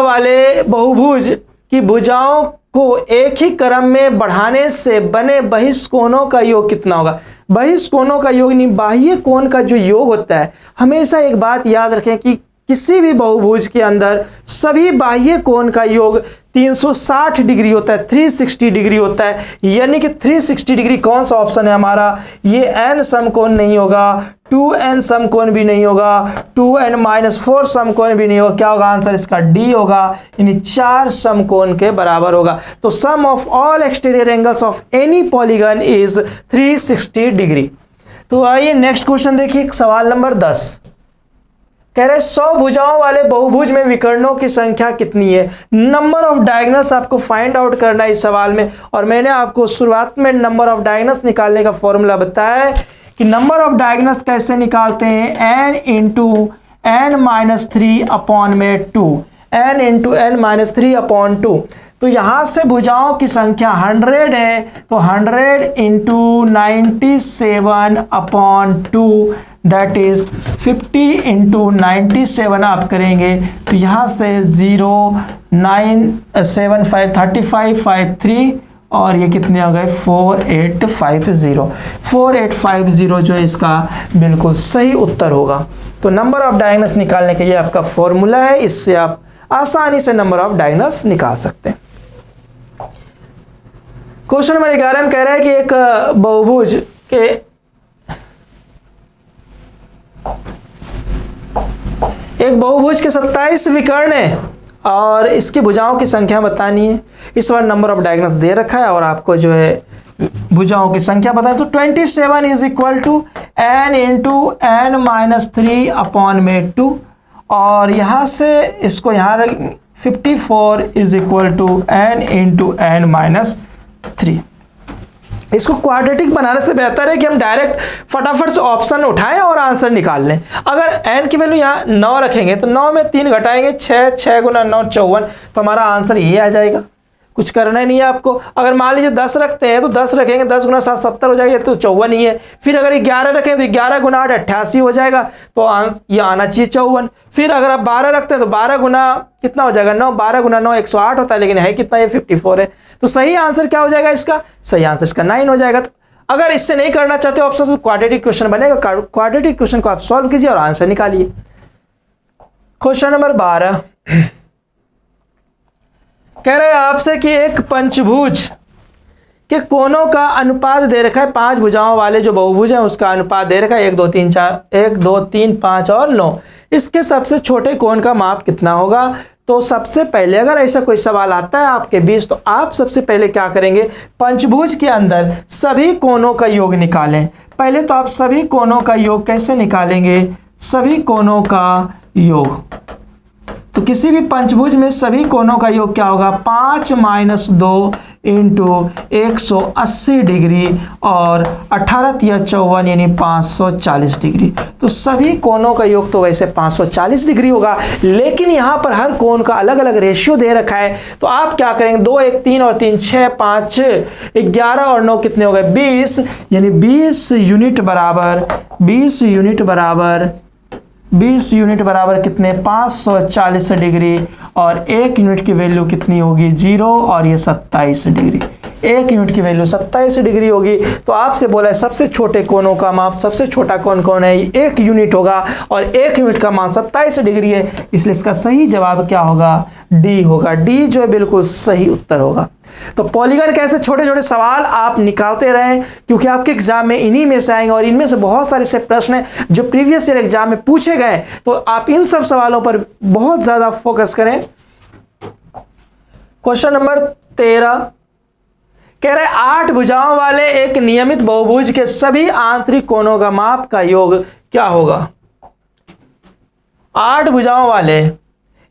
[SPEAKER 1] वाले बहुभुज की भुजाओं को एक ही क्रम में बढ़ाने से बने बहिष्कोणों का योग कितना होगा। बहिष्कोणों का योग नहीं, बाह्य कोण का जो योग होता है। हमेशा एक बात याद रखें कि किसी भी बहुभुज के अंदर सभी बाह्य कोण का योग 360 डिग्री होता है, 360 डिग्री होता है। यानी कि 360 डिग्री कौन सा ऑप्शन है हमारा, ये n समकोण नहीं होगा, 2n समकोण भी नहीं होगा, 2n-4 समकोण भी नहीं होगा। क्या होगा आंसर इसका, डी होगा, यानी 4 समकोण के बराबर होगा। तो sum of all exterior angles of any polygon is 360 degree. तो आइए नेक्स्ट क्वेश्चन देखिए, सवाल नंबर 10 कह रहे 100 भुजाओं वाले बहुभुज में विकर्णों की संख्या कितनी है। नंबर ऑफ डायगोनल्स आपको फाइंड आउट करना है इस सवाल में, और मैंने आपको शुरुआत में नंबर ऑफ डायगोनल्स निकालने का फॉर्मूला बताया है कि नंबर ऑफ डायगोनल्स कैसे निकालते हैं, n into n minus 3 upon में 2, n into n minus 3 upon 2। तो यहां से भुजाओं की संख्या 100 है, तो 100 into 97 upon 2 that is 50 into 97 आप करेंगे तो यहाँ से 0 9 7 5 35 5 3 और ये कितने हो गए 4850 जो है इसका बिल्कुल सही उत्तर होगा। तो नंबर ऑफ डायगोनल्स निकालने के लिए आपका फॉर्मूला है, इससे आप आसानी से नंबर ऑफ डायगोनल्स निकाल सकते हैं। क्वेश्चन नंबर 11 में कह रहा है कि एक बहुभुज के 27 विकर्ण है और इसकी भुजाओं की संख्या बतानी है। इस बार नंबर ऑफ डायगोनल्स दे रखा है और आपको जो है भुजाओं की संख्या बताए। तो 27 is equal to n into n minus 3 upon में 2 और यहाँ से इसको यहाँ 54 is equal to n into n minus 3। इसको क्वाड्रेटिक बनाने से बेहतर है कि हम डायरेक्ट फटाफट से ऑप्शन उठाएं और आंसर निकाल लें। अगर n की वैल्यू यहाँ 9 रखेंगे तो 9 में 3 घटाएंगे 6, 6 गुना 9 54, तो हमारा आंसर ये आ जाएगा। कुछ करना ही नहीं है आपको। अगर मान लीजिए 10 रखते हैं तो 10 रखेंगे, 10 गुना 7 70 हो जाएगा, तो 54 ही है। फिर अगर 11 रखें तो 11 गुना 8 88 हो जाएगा, तो ये आना चाहिए 54। फिर अगर आप 12 रखते हैं तो 12 गुना कितना हो जाएगा 9, 12 गुना 9 108 होता है, लेकिन है कितना, ये 54 है। तो सही आंसर क्या हो जाएगा इसका, सही आंसर इसका 9 हो जाएगा। तो अगर इससे नहीं करना चाहते ऑप्शन से क्वाड्रेटिक क्वेश्चन बनेगा, क्वाड्रेटिक क्वेश्चन को आप सॉल्व कीजिए और आंसर निकालिए। क्वेश्चन नंबर 12 कह रहे हैं आपसे कि एक पंचभुज के कोनों का अनुपात दे रखा है। 5 भुजाओं वाले जो बहुभुज हैं उसका अनुपात दे रखा है 1 2 3 4 1 2 3 5 और 9। इसके सबसे छोटे कोण का माप कितना होगा। तो सबसे पहले अगर ऐसा कोई सवाल आता है आपके बीच, तो आप सबसे पहले क्या करेंगे, पंचभुज के अंदर सभी कोनों का योग निकालें। पहले तो आप सभी कोनों का योग कैसे निकालेंगे, सभी कोनों का योग। तो किसी भी पंचभुज में सभी कोनों का योग क्या होगा, 5 माइनस 2 इंटू 180 डिग्री और 18 या 54 यानी 540 डिग्री। तो सभी कोनों का योग तो वैसे 540 डिग्री होगा, लेकिन यहाँ पर हर कोण का अलग अलग रेशियो दे रखा है। तो आप क्या करेंगे, 2 1 3 और 3 6 5 11 और 9 कितने हो गए 20, यानी 20 यूनिट बराबर कितने 540 डिग्री और 1 यूनिट की वैल्यू कितनी होगी 0 और ये 27 डिग्री। 1 यूनिट की वैल्यू 27 डिग्री होगी। तो आपसे बोला है सबसे छोटे कोनों का माप, सबसे छोटा कोण कौन है, 1 यूनिट होगा और 1 यूनिट का मान 27 डिग्री है, इसलिए इसका सही जवाब क्या होगा, डी होगा। डी जो है बिल्कुल सही उत्तर होगा। तो पॉलीगन के ऐसे छोटे छोटे सवाल आप निकालते रहें, क्योंकि आपके एग्जाम में इन्हीं में से आएंगे और इनमें से बहुत सारे ऐसे प्रश्न हैं जो प्रीवियस ईयर एग्जाम में पूछे गए। तो आप इन सब सवालों पर बहुत ज्यादा फोकस करें। क्वेश्चन नंबर 13 कह रहे 8 भुजाओं वाले एक नियमित बहुभुज के सभी आंतरिक कोणों का माप का योग क्या होगा। 8 भुजाओं वाले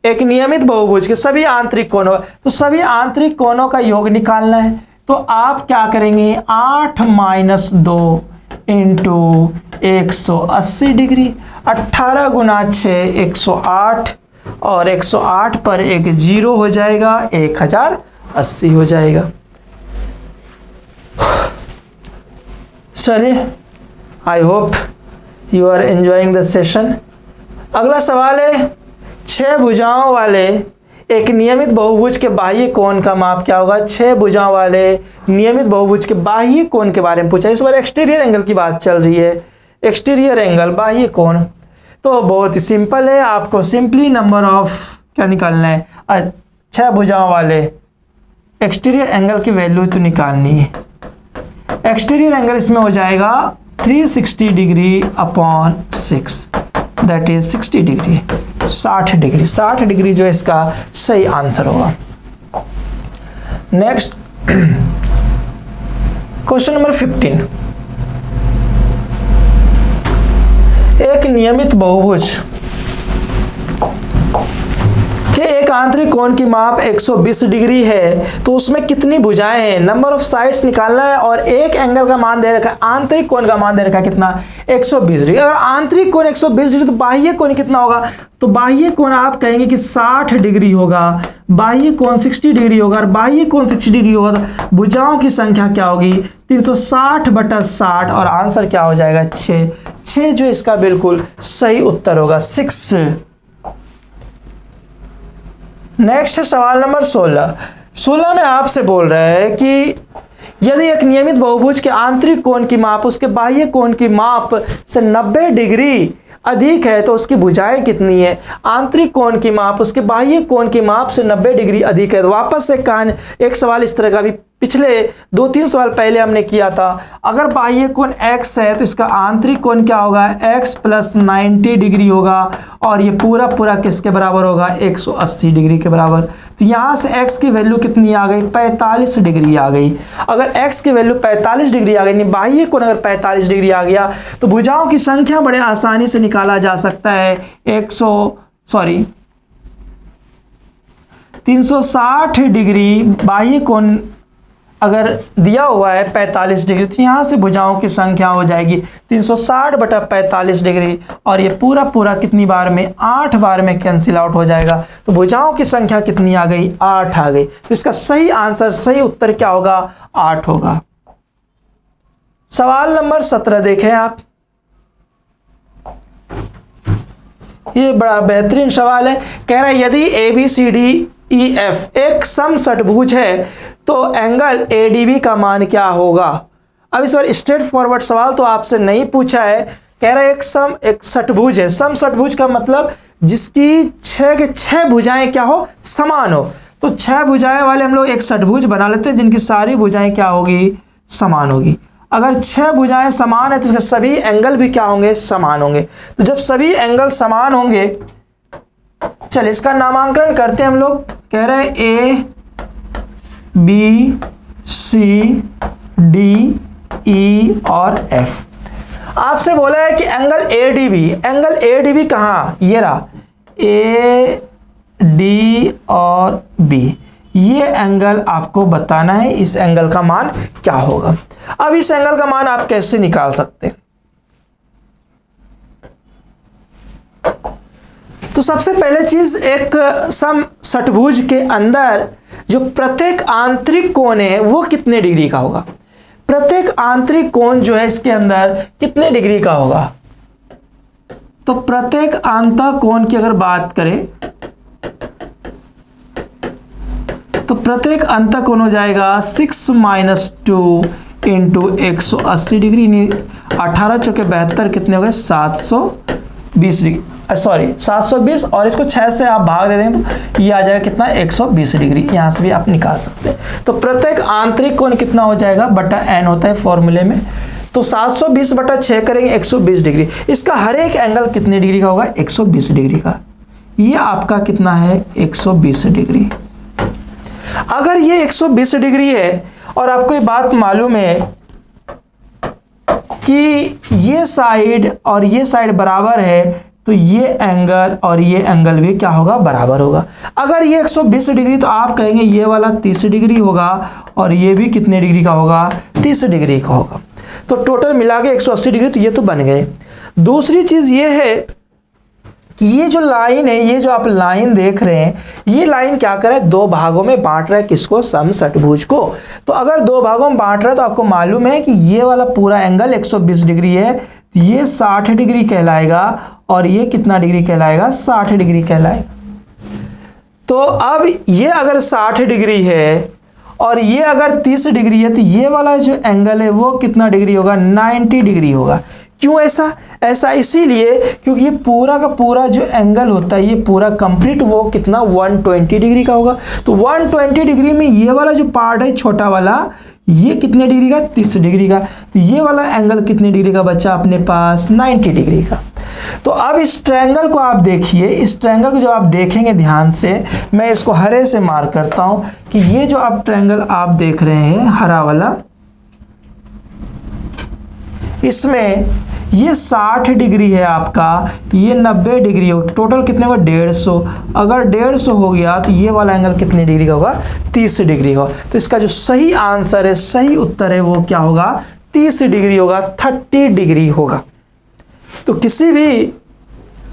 [SPEAKER 1] एक नियमित बहुभुज के सभी आंतरिक कोणों, तो सभी आंतरिक कोणों का योग निकालना है। तो आप क्या करेंगे, 8 - 2 इंटू 180 डिग्री, 18 गुना 6 108, और 108 पर एक 0 हो जाएगा, 1080 हो जाएगा। चलिए, I hope you are enjoying the session. अगला सवाल है, 6 भुजाओं वाले एक नियमित बहुभुज के बाह्य कोण का माप क्या होगा। 6 भुजाओं वाले नियमित बहुभुज के बाह्य कोण के बारे में पूछा। इस बार एक्सटीरियर एंगल की बात चल रही है, एक्सटीरियर एंगल, बाह्य कोण। तो बहुत ही सिंपल है, आपको सिंपली नंबर ऑफ क्या निकालना है, 6 भुजाओं वाले एक्सटीरियर एंगल की वैल्यू तो निकालनी है। एक्सटीरियर एंगल इसमें हो जाएगा 360 degree upon 6, that is 60 degree, 60 degree. 60 degree जो है इसका सही आंसर होगा। नेक्स्ट क्वेश्चन नंबर 15, एक नियमित बहुभुज के एक आंतरिक कोण की माप 120 डिग्री है, तो उसमें कितनी भुजाएं हैं, नंबर ऑफ साइड्स निकालना है, और एक एंगल का मान दे रखा है, आंतरिक कोण का मान दे रखा है कितना, 120 डिग्री। अगर आंतरिक कोण 120 डिग्री तो बाह्य कोण कितना होगा, तो बाह्य कोण आप कहेंगे कि 60 डिग्री होगा, बाह्य कोण 60 डिग्री होगा, और बाह्य कोण 60 डिग्री होगा तो भुजाओं की संख्या क्या होगी, 360/60, और आंसर क्या हो जाएगा, 6 जो इसका बिल्कुल सही उत्तर होगा, 6। नेक्स्ट है सवाल नंबर 16 में आपसे बोल रहा है कि यदि एक नियमित बहुभुज के आंतरिक कोण की माप उसके बाह्य कोण की माप से 90 डिग्री अधिक है तो उसकी भुजाएं कितनी है। आंतरिक कोण की माप उसके बाह्य कोण की माप से 90 डिग्री अधिक है। तो वापस से एक सवाल इस तरह का भी पिछले 2-3 सवाल पहले हमने किया था। अगर बाह्य कोण x है तो इसका आंतरिक कोण क्या होगा, x + 90 डिग्री होगा, और ये पूरा किसके बराबर होगा, 180 डिग्री के बराबर। तो यहाँ से x की वैल्यू कितनी आ गई, 45 डिग्री आ गई। अगर x की वैल्यू 45 डिग्री आ गई, बाह्य कोण अगर 45 डिग्री आ गया तो भुजाओं की संख्या बड़े आसानी से निकाला जा सकता है। 360 डिग्री बाह्य कोण अगर दिया हुआ है 45 डिग्री, तो यहाँ से भुजाओं की संख्या हो जाएगी 360/45 डिग्री, और ये पूरा कितनी बार में, 8 बार में कैंसिल आउट हो जाएगा। तो भुजाओं की संख्या कितनी आ गई, 8 आ गई। तो इसका सही आंसर, सही उत्तर क्या होगा, 8 होगा। सवाल नंबर 17 देखें आप, ये बड़ा बेहतरीन सवाल है। कह रहा है यदि ABCDEF एक समषटभुज है तो एंगल ADB का मान क्या होगा। अब इस बार स्ट्रेट फॉरवर्ड सवाल तो आपसे नहीं पूछा है। कह रहा है एक षटभुज है। समषटभुज का मतलब जिसकी 6 के 6 भुजाएं क्या हो, समान हो। तो 6 भुजाएं वाले हम लोग एक षटभुज बना लेते हैं जिनकी सारी भुजाएं क्या होगी, समान होगी। अगर 6 भुजाएं समान है तो उसके सभी एंगल भी क्या होंगे, समान होंगे। तो जब सभी एंगल समान होंगे, चलिए इसका नामांकन करते हैं हम लोग। कह रहे हैं ABCDE और F। आपसे बोला है कि एंगल ADB कहाँ, ये रहा, AD और B, ये एंगल आपको बताना है, इस एंगल का मान क्या होगा। अब इस एंगल का मान आप कैसे निकाल सकते हैं, तो सबसे पहले चीज, एक समषटभुज के अंदर जो प्रत्येक आंतरिक कोण है वो कितने डिग्री का होगा। प्रत्येक आंतरिक कोण जो है इसके अंदर कितने डिग्री का होगा, तो प्रत्येक आंतः कोण की अगर बात करें तो प्रत्येक अंतः कोण हो जाएगा 6 - 2 इंटू 180 डिग्री। 18 × 72 कितने हो गए, 720 डिग्री, सॉरी 720, और इसको 6 से आप भाग दे देंगे तो ये आ जाएगा कितना, 120 डिग्री। यहाँ से भी आप निकाल सकते हैं। तो प्रत्येक आंतरिक कोण कितना हो जाएगा, /n होता है फॉर्मूले में। तो 720/6 करेंगे 120 डिग्री। इसका हर एक एंगल कितने डिग्री का होगा, 120 डिग्री का। ये आपका कितना है, 120 डिग्री। अगर ये 120 डिग्री है और आपको ये बात मालूम है कि ये साइड और ये साइड बराबर है, तो ये एंगल और ये एंगल भी क्या होगा, बराबर होगा। अगर ये 120 डिग्री तो आप कहेंगे ये वाला 30 डिग्री होगा और ये भी कितने डिग्री का होगा, 30 डिग्री का होगा। तो टोटल मिला के 180 डिग्री, तो ये तो बन गए। दूसरी चीज़ ये है कि ये जो लाइन है, ये जो आप लाइन देख रहे हैं, ये लाइन क्या कर रहा है, दो भागों में बांट रहा है किसको, समषटभुज को। तो अगर दो भागों में बांट रहा है तो आपको मालूम है कि ये वाला पूरा एंगल 120 डिग्री है, तो ये 60 डिग्री कहलाएगा और ये कितना डिग्री कहलाएगा, 60 डिग्री कहलाएगा। तो अब ये अगर 60 डिग्री है और ये अगर 30 डिग्री है, तो ये वाला जो एंगल है वो कितना डिग्री होगा, 90 डिग्री होगा। क्यों ऐसा? ऐसा इसीलिए क्योंकि ये पूरा का पूरा जो एंगल होता है, ये पूरा कंप्लीट वो कितना 120 डिग्री का होगा। तो 120 डिग्री में ये वाला जो पार्ट है छोटा वाला, ये कितने डिग्री का, 30 डिग्री का। तो ये वाला एंगल कितने डिग्री का बचा अपने पास, 90 डिग्री का। तो अब इस ट्रायंगल को आप देखिए, इस ट्रायंगल को जब आप देखेंगे ध्यान से, मैं इसको हरे से मार्क करता हूं कि ये जो आप ट्रायंगल आप देख रहे हैं हरा वाला, इसमें ये 60 डिग्री है आपका, ये 90 डिग्री हो, टोटल कितने होगा, 150। अगर 150 हो गया तो ये वाला एंगल कितने डिग्री का होगा, 30 डिग्री का। तो इसका जो सही आंसर है, सही उत्तर है, वो क्या होगा, 30 डिग्री होगा, 30 डिग्री होगा। तो किसी भी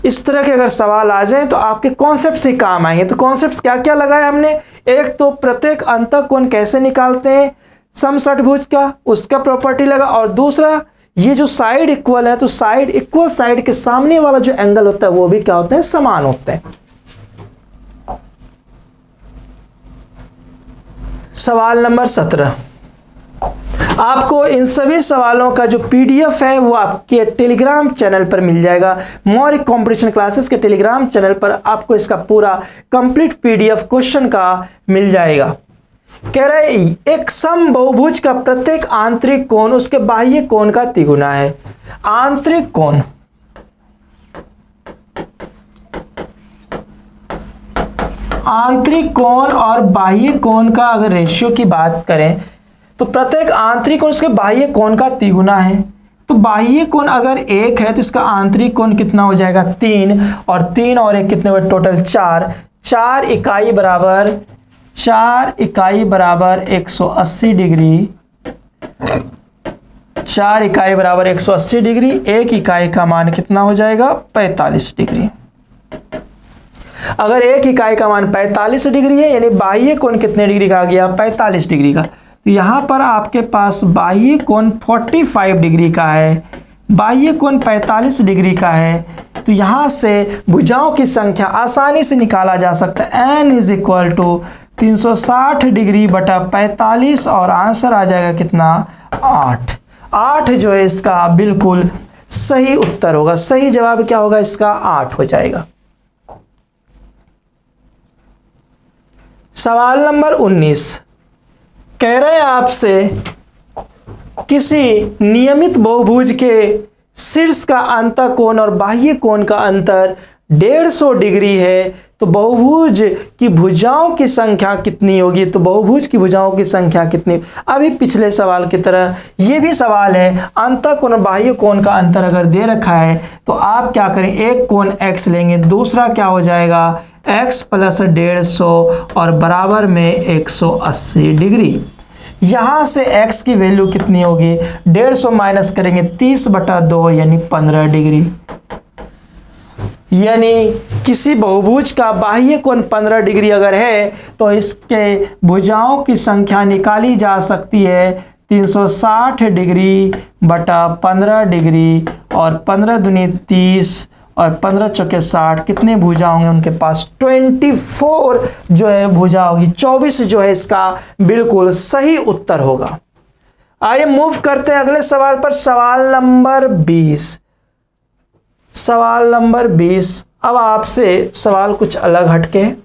[SPEAKER 1] इस तरह के अगर सवाल आ जाए तो आपके कॉन्सेप्ट से काम आएंगे। तो कॉन्सेप्ट क्या क्या लगाए हमने, एक तो प्रत्येक अंतःकोण कैसे निकालते हैं समषटभुज का, उसका प्रॉपर्टी लगा, और दूसरा ये जो साइड इक्वल है, तो साइड इक्वल साइड के सामने वाला जो एंगल होता है वो भी क्या होते हैं, समान होते हैं। सवाल नंबर 17, आपको इन सभी सवालों का जो पीडीएफ है वो आपके टेलीग्राम चैनल पर मिल जाएगा। मौर्य कंपटीशन क्लासेस के टेलीग्राम चैनल पर आपको इसका पूरा कंप्लीट पीडीएफ क्वेश्चन का मिल जाएगा। कह रहे एक समबहुभुज का प्रत्येक आंतरिक कोण उसके बाह्य कोण का तिगुना है। आंतरिक कोण, आंतरिक कोण और बाह्य कोण का अगर रेशियो की बात करें तो प्रत्येक आंतरिक कोण उसके बाह्य कोण का तिगुना है। तो बाह्य कोण अगर 1 है तो इसका आंतरिक कोण कितना हो जाएगा, 3, और 3 और 1 कितने हुए, टोटल 4। 4 इकाई बराबर 180 डिग्री, 4 इकाई बराबर 180 डिग्री, 1 इकाई का मान कितना हो जाएगा, 45 डिग्री। अगर 1 इकाई का मान 45 डिग्री है, यानी बाह्य कोण कितने डिग्री का आ गया, 45 डिग्री का। तो यहाँ पर आपके पास बाह्य कोण 45 डिग्री का है, बाह्य कोण 45 डिग्री का है। तो यहाँ से भुजाओं की संख्या आसानी से निकाला जा सकता है। n is equal to 360 degree बटा 45, और आंसर आ जाएगा कितना, 8। 8 जो है इसका बिल्कुल सही उत्तर होगा। सही जवाब क्या होगा इसका, 8 हो जाएगा। सवाल नंबर 19, कह रहे हैं आपसे किसी नियमित बहुभुज के शीर्ष का अंतःकोण और बाह्य कोण का अंतर 150 डिग्री है, तो बहुभुज की भुजाओं की संख्या कितनी होगी। तो बहुभुज की भुजाओं की संख्या कितनी, अभी पिछले सवाल की तरह ये भी सवाल है, अंतःकोण और बाह्य कोण का अंतर अगर दे रखा है तो आप क्या करें, एक कोण x लेंगे, दूसरा क्या हो जाएगा x प्लस 150 और बराबर में 180 डिग्री। यहाँ से x की वैल्यू कितनी होगी, 150 माइनस करेंगे 30/2 यानी 15 डिग्री। यानी किसी बहुभुज का बाह्य कोण 15 डिग्री अगर है तो इसके भुजाओं की संख्या निकाली जा सकती है 360 डिग्री बटा 15 डिग्री, और 15 दूनी 30 और 15 चौके 60, कितने भुजा होंगे उनके पास, 24 जो है भुजा होगी। 24 जो है इसका बिल्कुल सही उत्तर होगा। आइए मूव करते हैं अगले सवाल पर। सवाल नंबर 20, सवाल नंबर 20। अब आपसे सवाल कुछ अलग हटके है।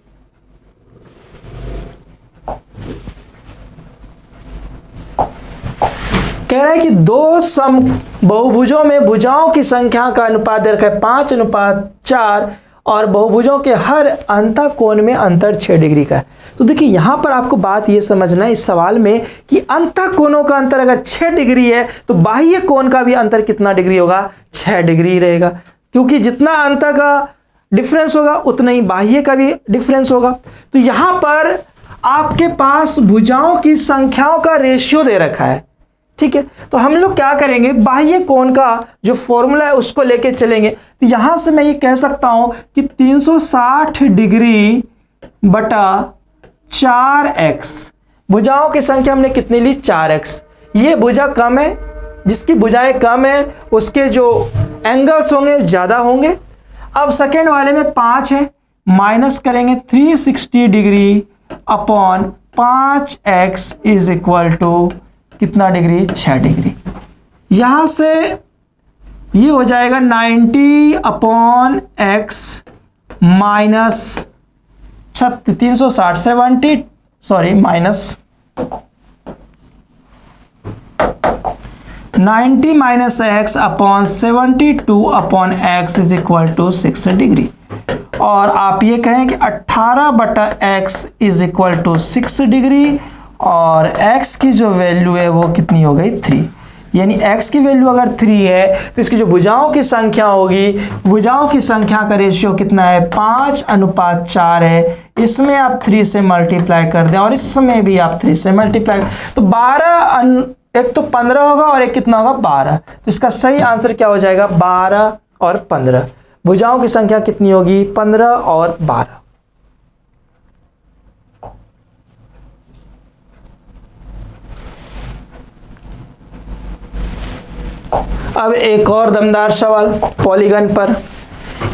[SPEAKER 1] कह रहा है कि दो सम बहुभुजों में भुजाओं की संख्या का अनुपात दे रखा है 5:4, और बहुभुजों के हर अंतःकोण में अंतर 6 डिग्री का है। तो देखिए यहाँ पर आपको बात ये समझना है इस सवाल में कि अंतःकोणों का अंतर अगर 6 डिग्री है तो बाह्य कोण का भी अंतर कितना डिग्री होगा, 6 डिग्री रहेगा। क्योंकि जितना अंत का डिफरेंस होगा उतना ही बाह्य का भी डिफरेंस होगा। तो यहां पर आपके पास भुजाओं की संख्याओं का रेशियो दे रखा है, ठीक है। तो हम लोग क्या करेंगे, बाह्य कोण का जो फॉर्मूला है उसको लेके चलेंगे। तो यहां से मैं ये कह सकता हूं कि 360 डिग्री बटा 4x, भुजाओं की संख्या हमने कितनी ली, 4x। ये भुजा कम है, जिसकी भुजाएं कम है उसके जो एंगल्स होंगे ज़्यादा होंगे। अब सेकेंड वाले में 5 है, माइनस करेंगे 360 degree upon 5x is equal to कितना डिग्री, 6 डिग्री। यहां से ये हो जाएगा 90 upon x minus 360 70 sorry minus 90 minus x upon 72 upon x is equal to 6 degree. और आप ये कहें कि 18 बटा x is equal to 6 degree, और x की जो वैल्यू है वो कितनी हो गई, 3। यानी x की वैल्यू अगर 3 है तो इसकी जो भुजाओं की संख्या होगी, भुजाओं की संख्या का रेशियो कितना है, 5:4 है। इसमें आप 3 से मल्टीप्लाई कर दें और इसमें भी आप 3 से मल्टीप्लाई, तो 12 एक तो 15 होगा और एक कितना होगा, 12। तो इसका सही आंसर क्या हो जाएगा, 12 और 15। भुजाओं की संख्या कितनी होगी, 15 और 12। अब एक और दमदार सवाल पॉलीगन पर,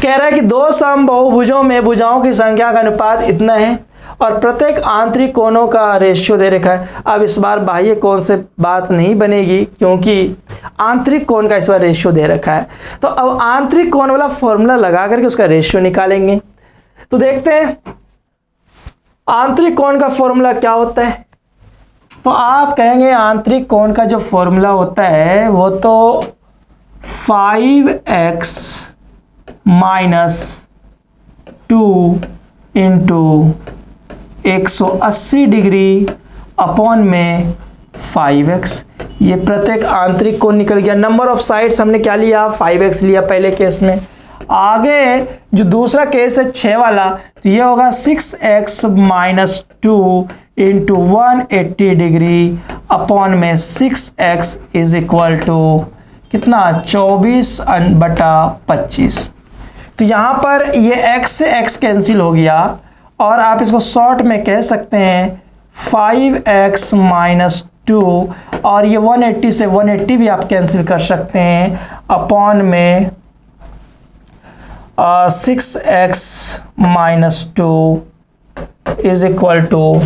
[SPEAKER 1] कह रहा है कि दो समबाहु में भुजाओं की संख्या का अनुपात इतना है और प्रत्येक आंतरिक कोणों का रेशियो दे रखा है। अब इस बार बाह्य कोण से बात नहीं बनेगी क्योंकि आंतरिक कोण का इस बार रेशियो दे रखा है। तो अब आंतरिक कोण वाला फॉर्मूला लगा करके उसका रेशियो निकालेंगे। तो देखते हैं आंतरिक कोण का फॉर्मूला क्या होता है। तो आप कहेंगे आंतरिक कोण का जो फॉर्मूला होता है वो तो 5x minus 2 into 180 degree upon में 5x। ये प्रत्येक आंतरिक कोण निकल गया। नंबर ऑफ साइड्स हमने क्या लिया, 5x लिया पहले केस में। आगे जो दूसरा केस है 6 वाला, तो ये होगा 6x minus 2 into 180 degree upon में 6x इज इक्वल टू कितना, 24/25। तो यहाँ पर ये x से x कैंसिल हो गया और आप इसको शॉर्ट में कह सकते हैं 5x माइनस 2, और ये 180 से 180 भी आप कैंसिल कर सकते हैं अपॉन में 6x minus 2 is equal to,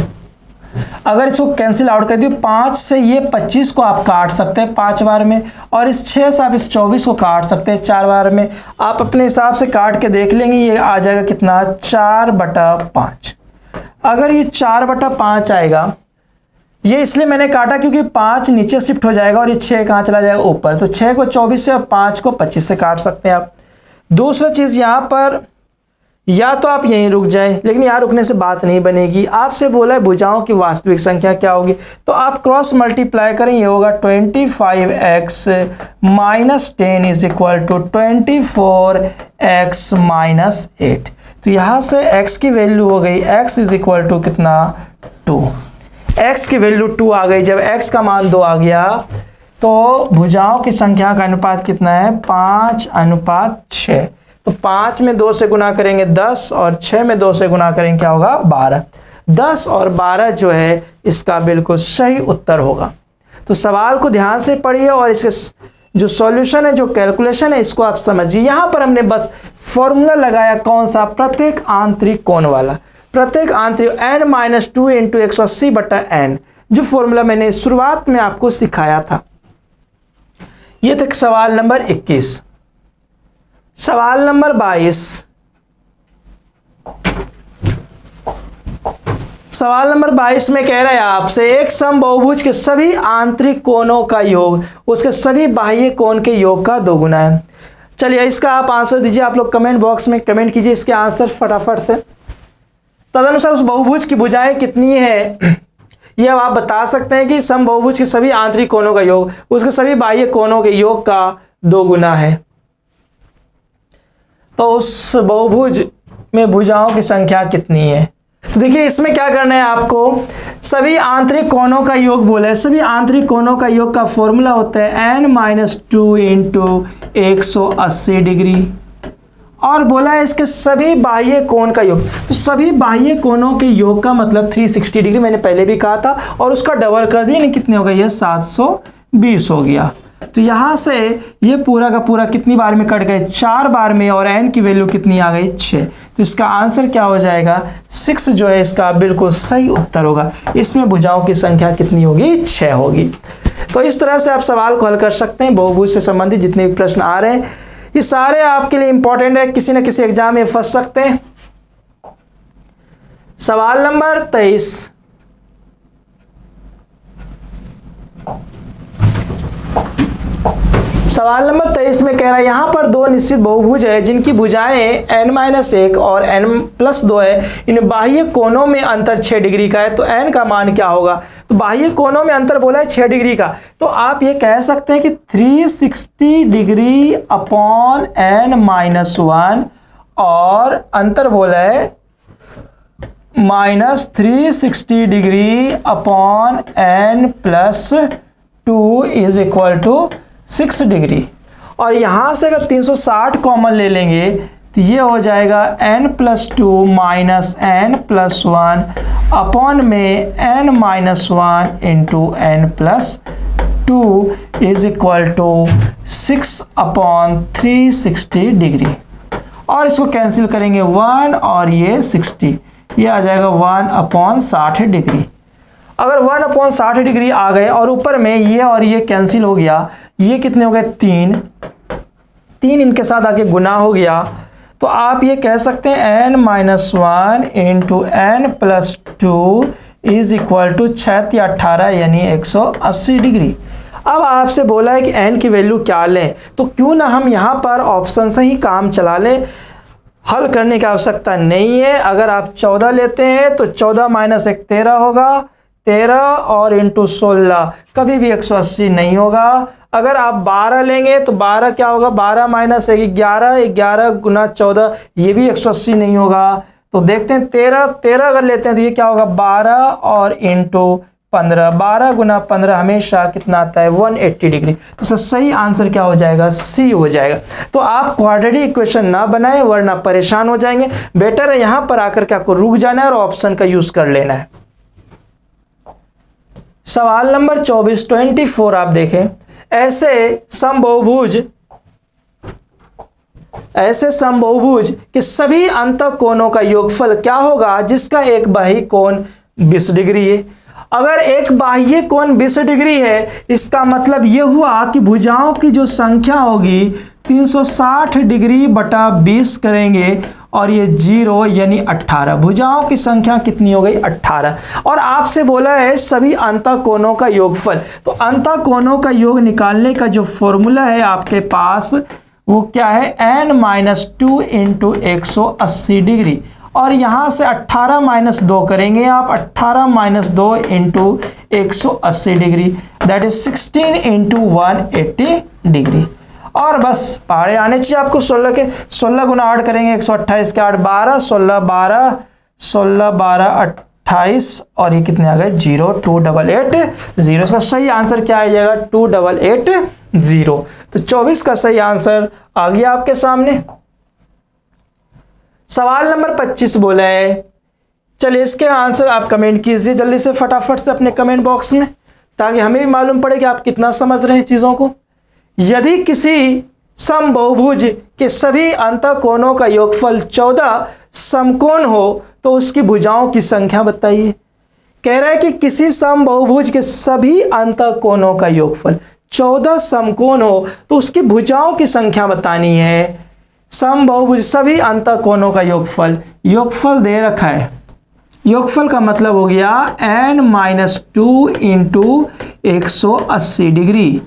[SPEAKER 1] अगर इसको कैंसिल आउट कर दिए 5 से ये 25 को आप काट सकते हैं 5 बार में, और इस 6 से आप इस 24 को काट सकते हैं 4 बार में। आप अपने हिसाब से काट के देख लेंगे, ये आ जाएगा कितना, 4/5। अगर ये 4/5 आएगा, ये इसलिए मैंने काटा क्योंकि 5 नीचे शिफ्ट हो जाएगा और ये 6 कहाँ चला जाएगा, ऊपर। तो 6 को 24 से और 5 को 25 से काट सकते हैं आप। दूसरा चीज़ यहाँ पर, या तो आप यहीं रुक जाएं, लेकिन यहाँ रुकने से बात नहीं बनेगी। आपसे बोला है भुजाओं की वास्तविक संख्या क्या होगी, तो आप क्रॉस मल्टीप्लाई करें, ये होगा 25x minus 10 is equal to 24x minus 8। तो यहाँ से x की वैल्यू हो गई, x इज इक्वल टू कितना, 2। x की वैल्यू 2 आ गई। जब x का मान 2 आ गया तो भुजाओं की संख्या का अनुपात कितना है, 5:6। तो 5 में 2 से गुना करेंगे 10 और 6 में 2 से गुना करेंगे क्या होगा, 12। 10 और 12 जो है इसका बिल्कुल सही उत्तर होगा। तो सवाल को ध्यान से पढ़िए और इसके जो सॉल्यूशन है, जो कैलकुलेशन है, इसको आप समझिए। यहाँ पर हमने बस फॉर्मूला लगाया, कौन सा, प्रत्येक आंतरिक कोण वाला। प्रत्येक आंतरिक n-2 इंटू 180/n, जो फॉर्मूला मैंने शुरुआत में आपको सिखाया था। ये तक सवाल नंबर 21। सवाल नंबर 22, सवाल नंबर 22 में कह रहा है आपसे एक समबाहुभुज के सभी आंतरिक कोणों का योग उसके सभी बाह्य कोण के योग का 2 गुना है। चलिए इसका आप आंसर दीजिए। आप लोग कमेंट बॉक्स में कमेंट कीजिए इसके आंसर फटाफट से। तदनुसार उस बहुभुज की भुजाएं कितनी है ये अब आप बता सकते हैं कि समबाहुभुज के सभी आंतरिक कोणों का योग उसके सभी बाह्य कोणों के योग का 2 गुना है। तो उस बहुभुज में भुजाओं की संख्या कितनी है। तो देखिए इसमें क्या करना है आपको, सभी आंतरिक कोणों का योग बोला है। सभी आंतरिक कोणों का योग का फॉर्मूला होता है n-2 इंटू 180 डिग्री, और बोला है इसके सभी बाह्य कोण का योग। तो सभी बाह्य कोणों के योग का मतलब 360 डिग्री मैंने पहले भी कहा था, और उसका डबल कर दिया, कितने हो गए, ये 720 हो गया। तो यहाँ से ये पूरा का पूरा कितनी बार में कट गए, 4 बार में, और n की वैल्यू कितनी आ गई, 6। तो इसका आंसर क्या हो जाएगा, 6 जो है इसका बिल्कुल सही उत्तर होगा। इसमें भुजाओं की संख्या कितनी होगी, 6 होगी। तो इस तरह से आप सवाल को हल कर सकते हैं। बहुभुज से संबंधित जितने भी प्रश्न आ रहे हैं ये सारे आपके लिए इंपॉर्टेंट है, किसी न किसी एग्जाम में फंस सकते हैं। सवाल नंबर 23, सवाल नंबर 23 में कह रहा है यहां पर दो निश्चित बहुभुज है जिनकी भुजाएं n-1 और n+2 है। इन बाह्य कोणों में अंतर 6 डिग्री का है, तो n का मान क्या होगा। तो बाह्य कोणों में अंतर बोला है 6 डिग्री का, तो आप ये कह सकते हैं कि 360 डिग्री अपॉन n-1, और अंतर बोला है -360 degree upon n+2 is equal to 6 degree. और यहां से अगर 360 कॉमन ले लेंगे तो ये हो जाएगा n+2 माइनस n+1 अपॉन में n-1 into n+2 is equal to 6 upon 360 degree. और इसको कैंसिल करेंगे 1 और ये 60, ये आ जाएगा 1 अपॉन 60 डिग्री। अगर 1 अपॉन 60 डिग्री आ गए और ऊपर में ये और ये कैंसिल हो गया, ये कितने हो गए, 3 इनके साथ आके गुना हो गया, तो आप ये कह सकते हैं n-1 into n+2 is equal to 6 या 18 यानी 180 डिग्री। अब आपसे बोला है कि n की वैल्यू क्या लें, तो क्यों ना हम यहाँ पर ऑप्शन से ही काम चला लें, हल करने की आवश्यकता नहीं है। अगर आप 14 लेते हैं तो 14 माइनस 1 13 होगा, 13 और इंटू 16 कभी भी 180 नहीं होगा। अगर आप 12 लेंगे तो 12 क्या होगा, 12 माइनस 1 11, 11 गुना 14 ये भी 180 नहीं होगा। तो देखते हैं 13 अगर लेते हैं तो ये क्या होगा, 12 और इंटू 15, 12 गुना 15 हमेशा कितना आता है, 180 डिग्री। तो सही आंसर क्या हो जाएगा, सी हो जाएगा। तो आप क्वाड्रेटिक इक्वेशन ना बनाएं वरना परेशान हो जाएंगे। बेटर है यहां पर आकर के आपको रुक जाना है और ऑप्शन का यूज कर लेना है। सवाल नंबर 24 आप देखें, ऐसे समबाहुभुज के सभी अंतःकोणों का योगफल क्या होगा जिसका एक बाह्य कोण 20 डिग्री है। अगर एक बाह्य कोण 20 डिग्री है, इसका मतलब यह हुआ कि भुजाओं की जो संख्या होगी 360 डिग्री बटा 20 करेंगे, और ये 0 यानी 18। भुजाओं की संख्या कितनी हो गई, 18। और आपसे बोला है सभी अंतःकोणों का योगफल। तो अंतःकोणों का योग निकालने का जो फॉर्मूला है आपके पास वो क्या है, n-2 इंटू 180 डिग्री, और यहां से 18 माइनस 2 करेंगे आप, 18 minus 2 into 180 degree, that is 16 into 180 degree. और बस पहाड़े आने चाहिए आपको। 16 के 16 गुना 8 करेंगे 128 के 8 12, 16 12, 16 12 28, और ये कितने आ गए, 0 288 0। इसका सही आंसर क्या आ जाएगा, 2880। तो 24 का सही आंसर आ गया आपके सामने। सवाल नंबर 25 बोला है, चलिए इसके आंसर आप कमेंट कीजिए जल्दी से फटाफट से अपने कमेंट बॉक्स में, ताकि हमें भी मालूम पड़े कि आप कितना समझ रहे हैं चीज़ों को। यदि किसी समबाहुभुज के सभी अंतःकोणों का योगफल 14 समकोण हो तो उसकी भुजाओं की संख्या बताइए। कह रहा है कि किसी समबाहुभुज के सभी अंतःकोणों का योगफल 14 समकोण हो तो उसकी भुजाओं की संख्या बतानी है। समबाहुभुज सभी अंतःकोणों का योगफल दे रखा है। योगफल का मतलब हो गया n-2 into 180 degree,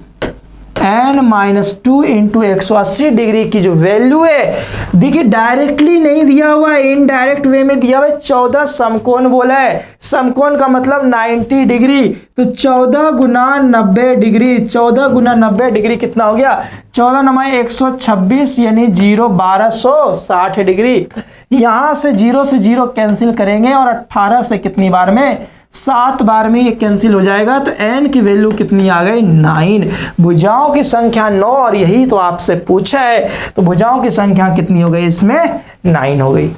[SPEAKER 1] n-2 into 180 degree की जो वैल्यू है, देखिए डायरेक्टली नहीं दिया हुआ है, इनडायरेक्ट वे में दिया हुआ है। 14 समकोण बोला है, समकोण का मतलब 90 डिग्री, तो 14 गुना 90 डिग्री, 14 गुना 90 डिग्री कितना हो गया, 14 × 126 यानी 1260 डिग्री। यहां से 0 से 0 कैंसिल करेंगे और 18 से कितनी बार में, 7 बार में ये कैंसिल हो जाएगा, तो n की वैल्यू कितनी आ गई, 9। भुजाओं की संख्या 9 और यही तो आपसे पूछा है, तो भुजाओं की संख्या कितनी हो गई, इसमें 9 हो गई।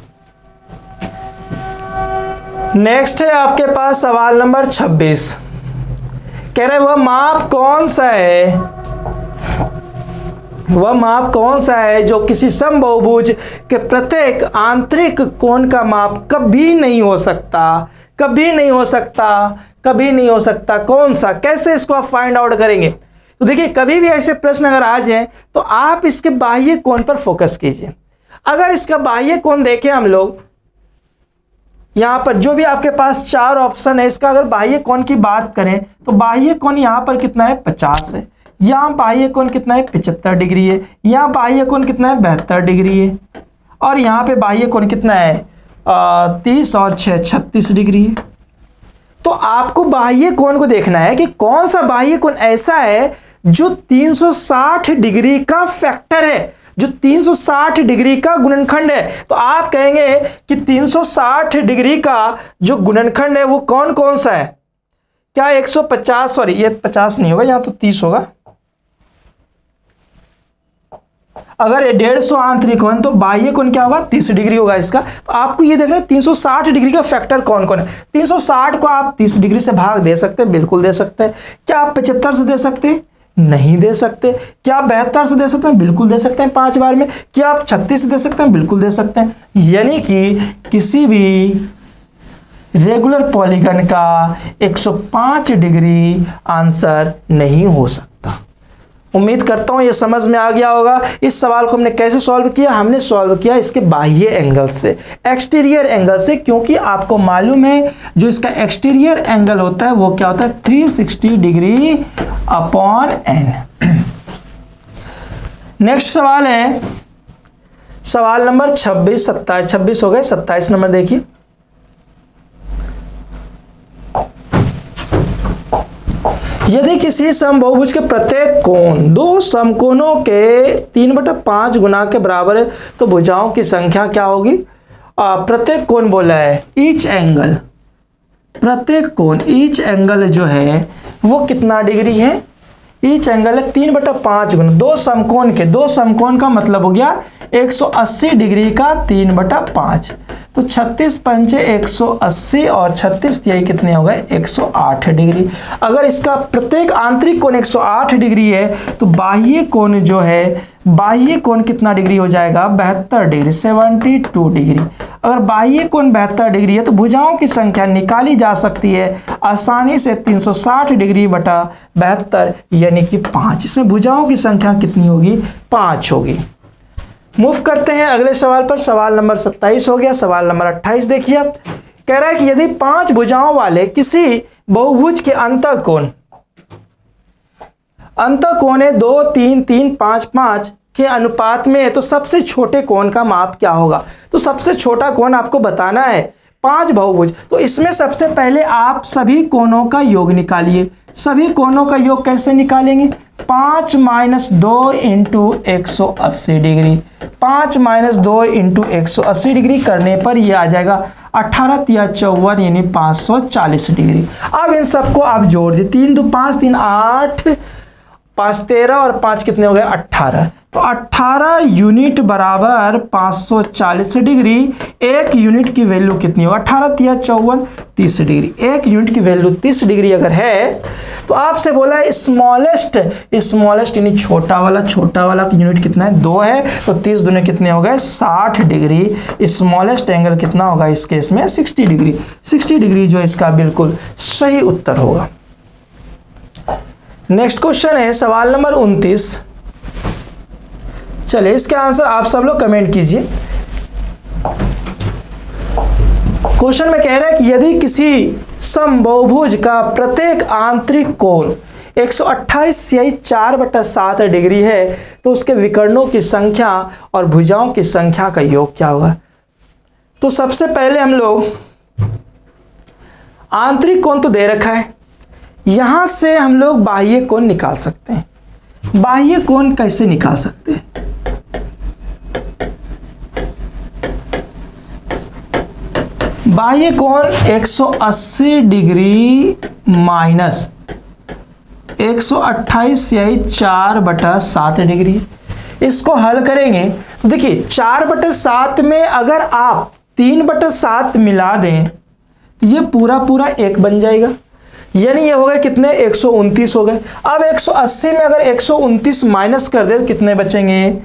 [SPEAKER 1] नेक्स्ट है आपके पास सवाल नंबर 26, कह रहे वह माप कौन सा है, वह माप कौन सा है जो किसी समबाहुभुज के प्रत्येक आंतरिक कोण का माप कभी नहीं हो सकता, कभी नहीं हो सकता, कभी नहीं हो सकता, कौन सा, कैसे इसको आप फाइंड आउट करेंगे। तो देखिए कभी भी ऐसे प्रश्न अगर आ जाए तो आप इसके बाह्य कोण पर फोकस कीजिए। अगर इसका बाह्य कोण देखें हम लोग, यहां पर जो भी आपके पास 4 ऑप्शन है, इसका अगर बाह्य कोण की बात करें तो बाह्य कोण यहां पर कितना है, 50 है, यहाँ बाह्य कोण कितना है, 75 डिग्री है, यहाँ बाह्य कोण कितना है, 72 डिग्री है, और यहाँ पे बाह्य कोण कितना है, 30 और 6 36 डिग्री है। तो आपको बाह्य कोण को देखना है कि कौन सा बाह्य कोण ऐसा है जो 360 डिग्री का फैक्टर है, जो 360 डिग्री का गुणनखंड है। तो आप कहेंगे कि 360 डिग्री का जो गुणनखंड है वो कौन कौन सा है, क्या 150, सॉरी ये 50 नहीं होगा, यहाँ तो 30 होगा। अगर ये 150 आंतरिक कोण तो बाह्य कोण क्या होगा, 30 डिग्री होगा इसका। तो आपको ये देखना है 360 डिग्री का फैक्टर कौन कौन है। 360 को आप 30 डिग्री से भाग दे सकते हैं, बिल्कुल दे सकते हैं। क्या आप 75 से दे सकते हैं, नहीं दे सकते। क्या आप 72 से दे सकते हैं, बिल्कुल दे सकते हैं 5 बार में। क्या आप 36 से दे सकते हैं, बिल्कुल दे सकते हैं। यानी कि किसी भी रेगुलर पॉलीगन का 105 डिग्री आंसर नहीं हो सकता। उम्मीद करता हूं ये समझ में आ गया होगा। इस सवाल को हमने कैसे सॉल्व किया, हमने सॉल्व किया इसके बाह्य एंगल से, एक्सटीरियर एंगल से, क्योंकि आपको मालूम है जो इसका एक्सटीरियर एंगल होता है वो क्या होता है, 360 डिग्री अपॉन n। नेक्स्ट सवाल है सवाल नंबर 26, 26 हो गए, 27 नंबर देखिए। यदि किसी समबाहुभुज के प्रत्येक कोण दो समकोणों के 3/5 गुना के बराबर है तो भुजाओं की संख्या क्या होगी। प्रत्येक कोण बोला है, ईच एंगल, प्रत्येक कोण, ईच एंगल जो है वो कितना डिग्री है, ईच एंगल है 3/5 गुना, दो समकोण के, दो समकोण का मतलब हो गया 180 डिग्री का 3/5, तो 36 पंचे 180 और 36 तिहाई कितने हो गए, 108 डिग्री। अगर इसका प्रत्येक आंतरिक कोण 108 डिग्री है तो बाह्य कोण जो है, बाह्य कोण कितना डिग्री हो जाएगा, 72 डिग्री, 72 डिग्री। अगर बाह्य कोण 72 डिग्री है तो भुजाओं की संख्या निकाली जा सकती है आसानी से, 360 डिग्री बटा 72 यानी कि 5। इसमें भुजाओं की संख्या कितनी होगी, 5 होगी। मूव करते हैं अगले सवाल पर। सवाल नंबर 27 हो गया। सवाल नंबर 28 देखिए, आप कह रहा है कि यदि 5 भुजाओं वाले किसी बहुभुज के अंतःकोण है 2, 3, 3, 5, 5 के अनुपात में है तो सबसे छोटे कोण का माप क्या होगा। तो सबसे छोटा कोण आपको बताना है, 5 बहुभुज, तो इसमें सबसे पहले आप सभी कोणों का योग निकालिए। सभी कोणों का योग कैसे निकालेंगे, 5 - 2 इंटू 180 डिग्री, 5 - 2 इंटू 180 डिग्री करने पर ये आ जाएगा 18 तिया 54 यानी 540 डिग्री। अब इन सबको आप जोड़ दिए, 3 2 5 3 8 5 13 और 5 कितने हो गए, 18। तो 18 यूनिट बराबर 540 डिग्री। एक यूनिट की वैल्यू कितनी हो, 18 तिया 54 30 डिग्री। एक यूनिट की वैल्यू 30 डिग्री अगर है तो आपसे बोला है स्मॉलेस्ट, स्मॉलेस्ट यानी छोटा वाला की यूनिट कितना है, 2 है, तो 30 दूने कितने हो गए, 60 डिग्री। स्मॉलेस्ट एंगल कितना होगा इस केस में, 60 डिग्री। 60 डिग्री जो इसका बिल्कुल सही उत्तर होगा। नेक्स्ट क्वेश्चन है सवाल नंबर 29। चलिए इसका आंसर आप सब लोग कमेंट कीजिए। क्वेश्चन में कह रहा है कि यदि किसी समबाहुभुज का प्रत्येक आंतरिक कोण 128 यही 4/7 डिग्री है, तो उसके विकर्णों की संख्या और भुजाओं की संख्या का योग क्या होगा। तो सबसे पहले हम लोग आंतरिक कोण तो दे रखा है, यहां से हम लोग बाह्य कोण निकाल सकते हैं। बाह्य कोण कैसे निकाल सकते हैं? बाह्य कोण 180 डिग्री माइनस 128 यही 4/7 डिग्री। इसको हल करेंगे तो देखिए 4/7 में अगर आप 3/7 मिला दें तो ये पूरा पूरा 1 बन जाएगा, यानी ये हो गए कितने 129 हो गए। अब 180 में अगर 129 माइनस कर दे तो कितने बचेंगे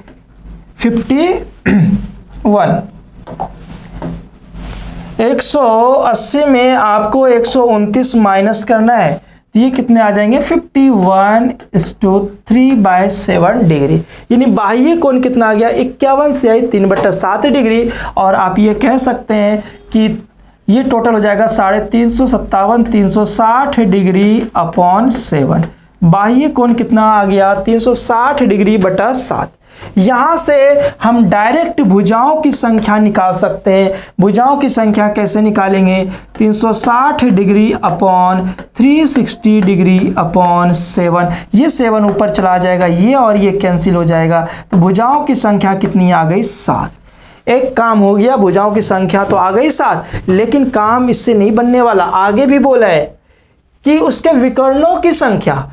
[SPEAKER 1] 51। 180 में आपको 129 माइनस करना है तो ये कितने आ जाएंगे 51:3/7 डिग्री, यानी बाह्य कोण कितना आ गया 51 से 3/7 डिग्री। और आप ये कह सकते हैं कि ये टोटल हो जाएगा 357 360 डिग्री अपॉन 7। बाह्य कोण कितना आ गया 360 डिग्री बटा 7। यहां से हम डायरेक्ट भुजाओं की संख्या निकाल सकते हैं। भुजाओं की संख्या कैसे निकालेंगे 360 डिग्री अपॉन 360 डिग्री अपॉन 7। ये 7 ऊपर चला जाएगा, ये और ये कैंसिल हो जाएगा, तो भुजाओं की संख्या कितनी आ गई 7। एक काम हो गया, भुजाओं की संख्या तो आ गई 7, लेकिन काम इससे नहीं बनने वाला। आगे भी बोला है कि उसके विकर्णों की संख्या,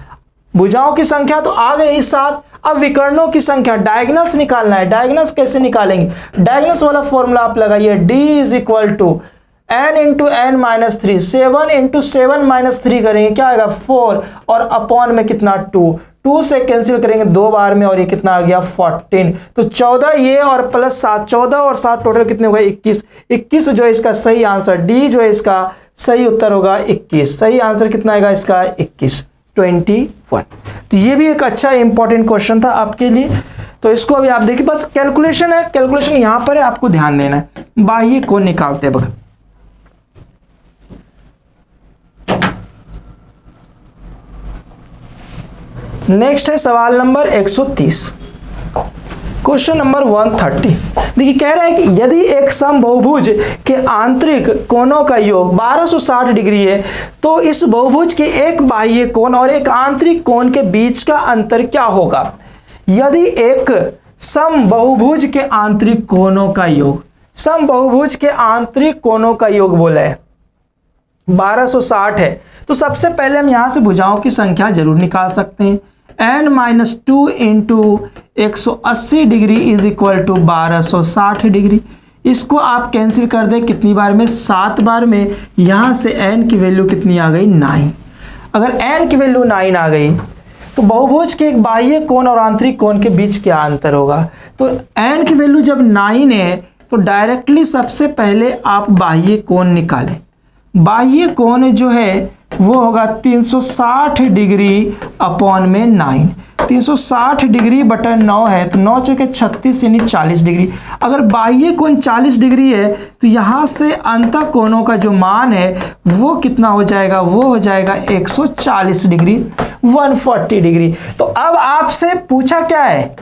[SPEAKER 1] भुजाओं की संख्या तो आ गई 7, अब विकर्णों की संख्या डायगोनल्स निकालना है। डायगोनल्स कैसे निकालेंगे? डायगोनल्स वाला फॉर्मूला आप लगाइए, d is equal to n into n minus 3, 7 into 7 minus 3 करेंगे क्या आएगा 4, और अपॉन में कितना 2 से कैंसिल करेंगे 2 बार में, और ये कितना आ गया 14। तो 14 ये और प्लस 7, 14 और 7 टोटल कितने हो गए 21। 21 जो है इसका सही आंसर, डी जो है इसका सही उत्तर होगा 21। सही आंसर कितना आएगा इसका 21, 21। तो ये भी एक अच्छा इंपॉर्टेंट क्वेश्चन था आपके लिए। तो इसको अभी आप देखिए, बस कैलकुलेशन है, कैलकुलेशन यहां पर है, आपको ध्यान देना है बाह्य कोण निकालते वक्त। नेक्स्ट है सवाल नंबर 130, क्वेश्चन नंबर 130। देखिए कह रहा है कि यदि एक समबाहुभुज के आंतरिक कोणों का योग 1260 डिग्री है तो इस बहुभुज के एक बाह्य कोण और एक आंतरिक कोण के बीच का अंतर क्या होगा। यदि एक समबाहुभुज के आंतरिक कोणों का योग, समबाहुभुज के आंतरिक कोणों का योग बोला है 1260 है, तो सबसे पहले हम यहां से भुजाओं की संख्या जरूर निकाल सकते हैं। n-2 into 180 degree is equal to 1260 degree. इसको आप कैंसिल कर दें कितनी बार में 7 बार में। यहां से n की वैल्यू कितनी आ गई 9। अगर n की वैल्यू 9 आ गई तो बहुभुज के एक बाह्य कोण और आंतरिक कोण के बीच क्या अंतर होगा। तो n की वैल्यू जब 9 है तो डायरेक्टली सबसे पहले आप बाह्य कोण निकालें। बाह्य कोण जो है वो होगा 360 डिग्री अपॉन में 9। 360 डिग्री बटा 9 है तो 9 चौके 36 यानी 40 डिग्री। अगर बाह्य कोण 40 डिग्री है तो यहाँ से अंतः कोणों का जो मान है वो कितना हो जाएगा, वो हो जाएगा 140 डिग्री, 140 डिग्री। तो अब आपसे पूछा क्या है,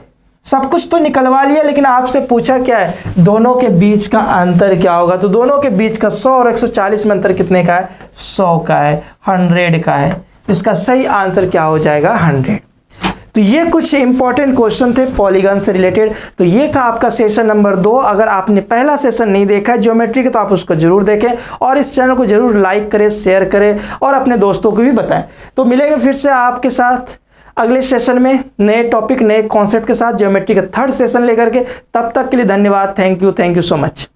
[SPEAKER 1] सब कुछ तो निकलवा लिया, लेकिन आपसे पूछा क्या है दोनों के बीच का अंतर क्या होगा। तो दोनों के बीच का 100 और 140 में अंतर कितने का है 100 का है, 100 का है। तो इसका सही आंसर क्या हो जाएगा 100। तो ये कुछ इंपॉर्टेंट क्वेश्चन थे पॉलीगन से रिलेटेड। तो ये था आपका सेशन नंबर 2। अगर आपने पहला सेशन नहीं देखा है ज्योमेट्री का तो आप उसको जरूर देखें और इस चैनल को जरूर लाइक करें, शेयर करें और अपने दोस्तों को भी बताएं। तो मिलेंगे फिर से आपके साथ अगले सेशन में नए टॉपिक, नए कॉन्सेप्ट के साथ ज्योमेट्री का 3rd सेशन लेकर के। तब तक के लिए धन्यवाद। Thank you so much.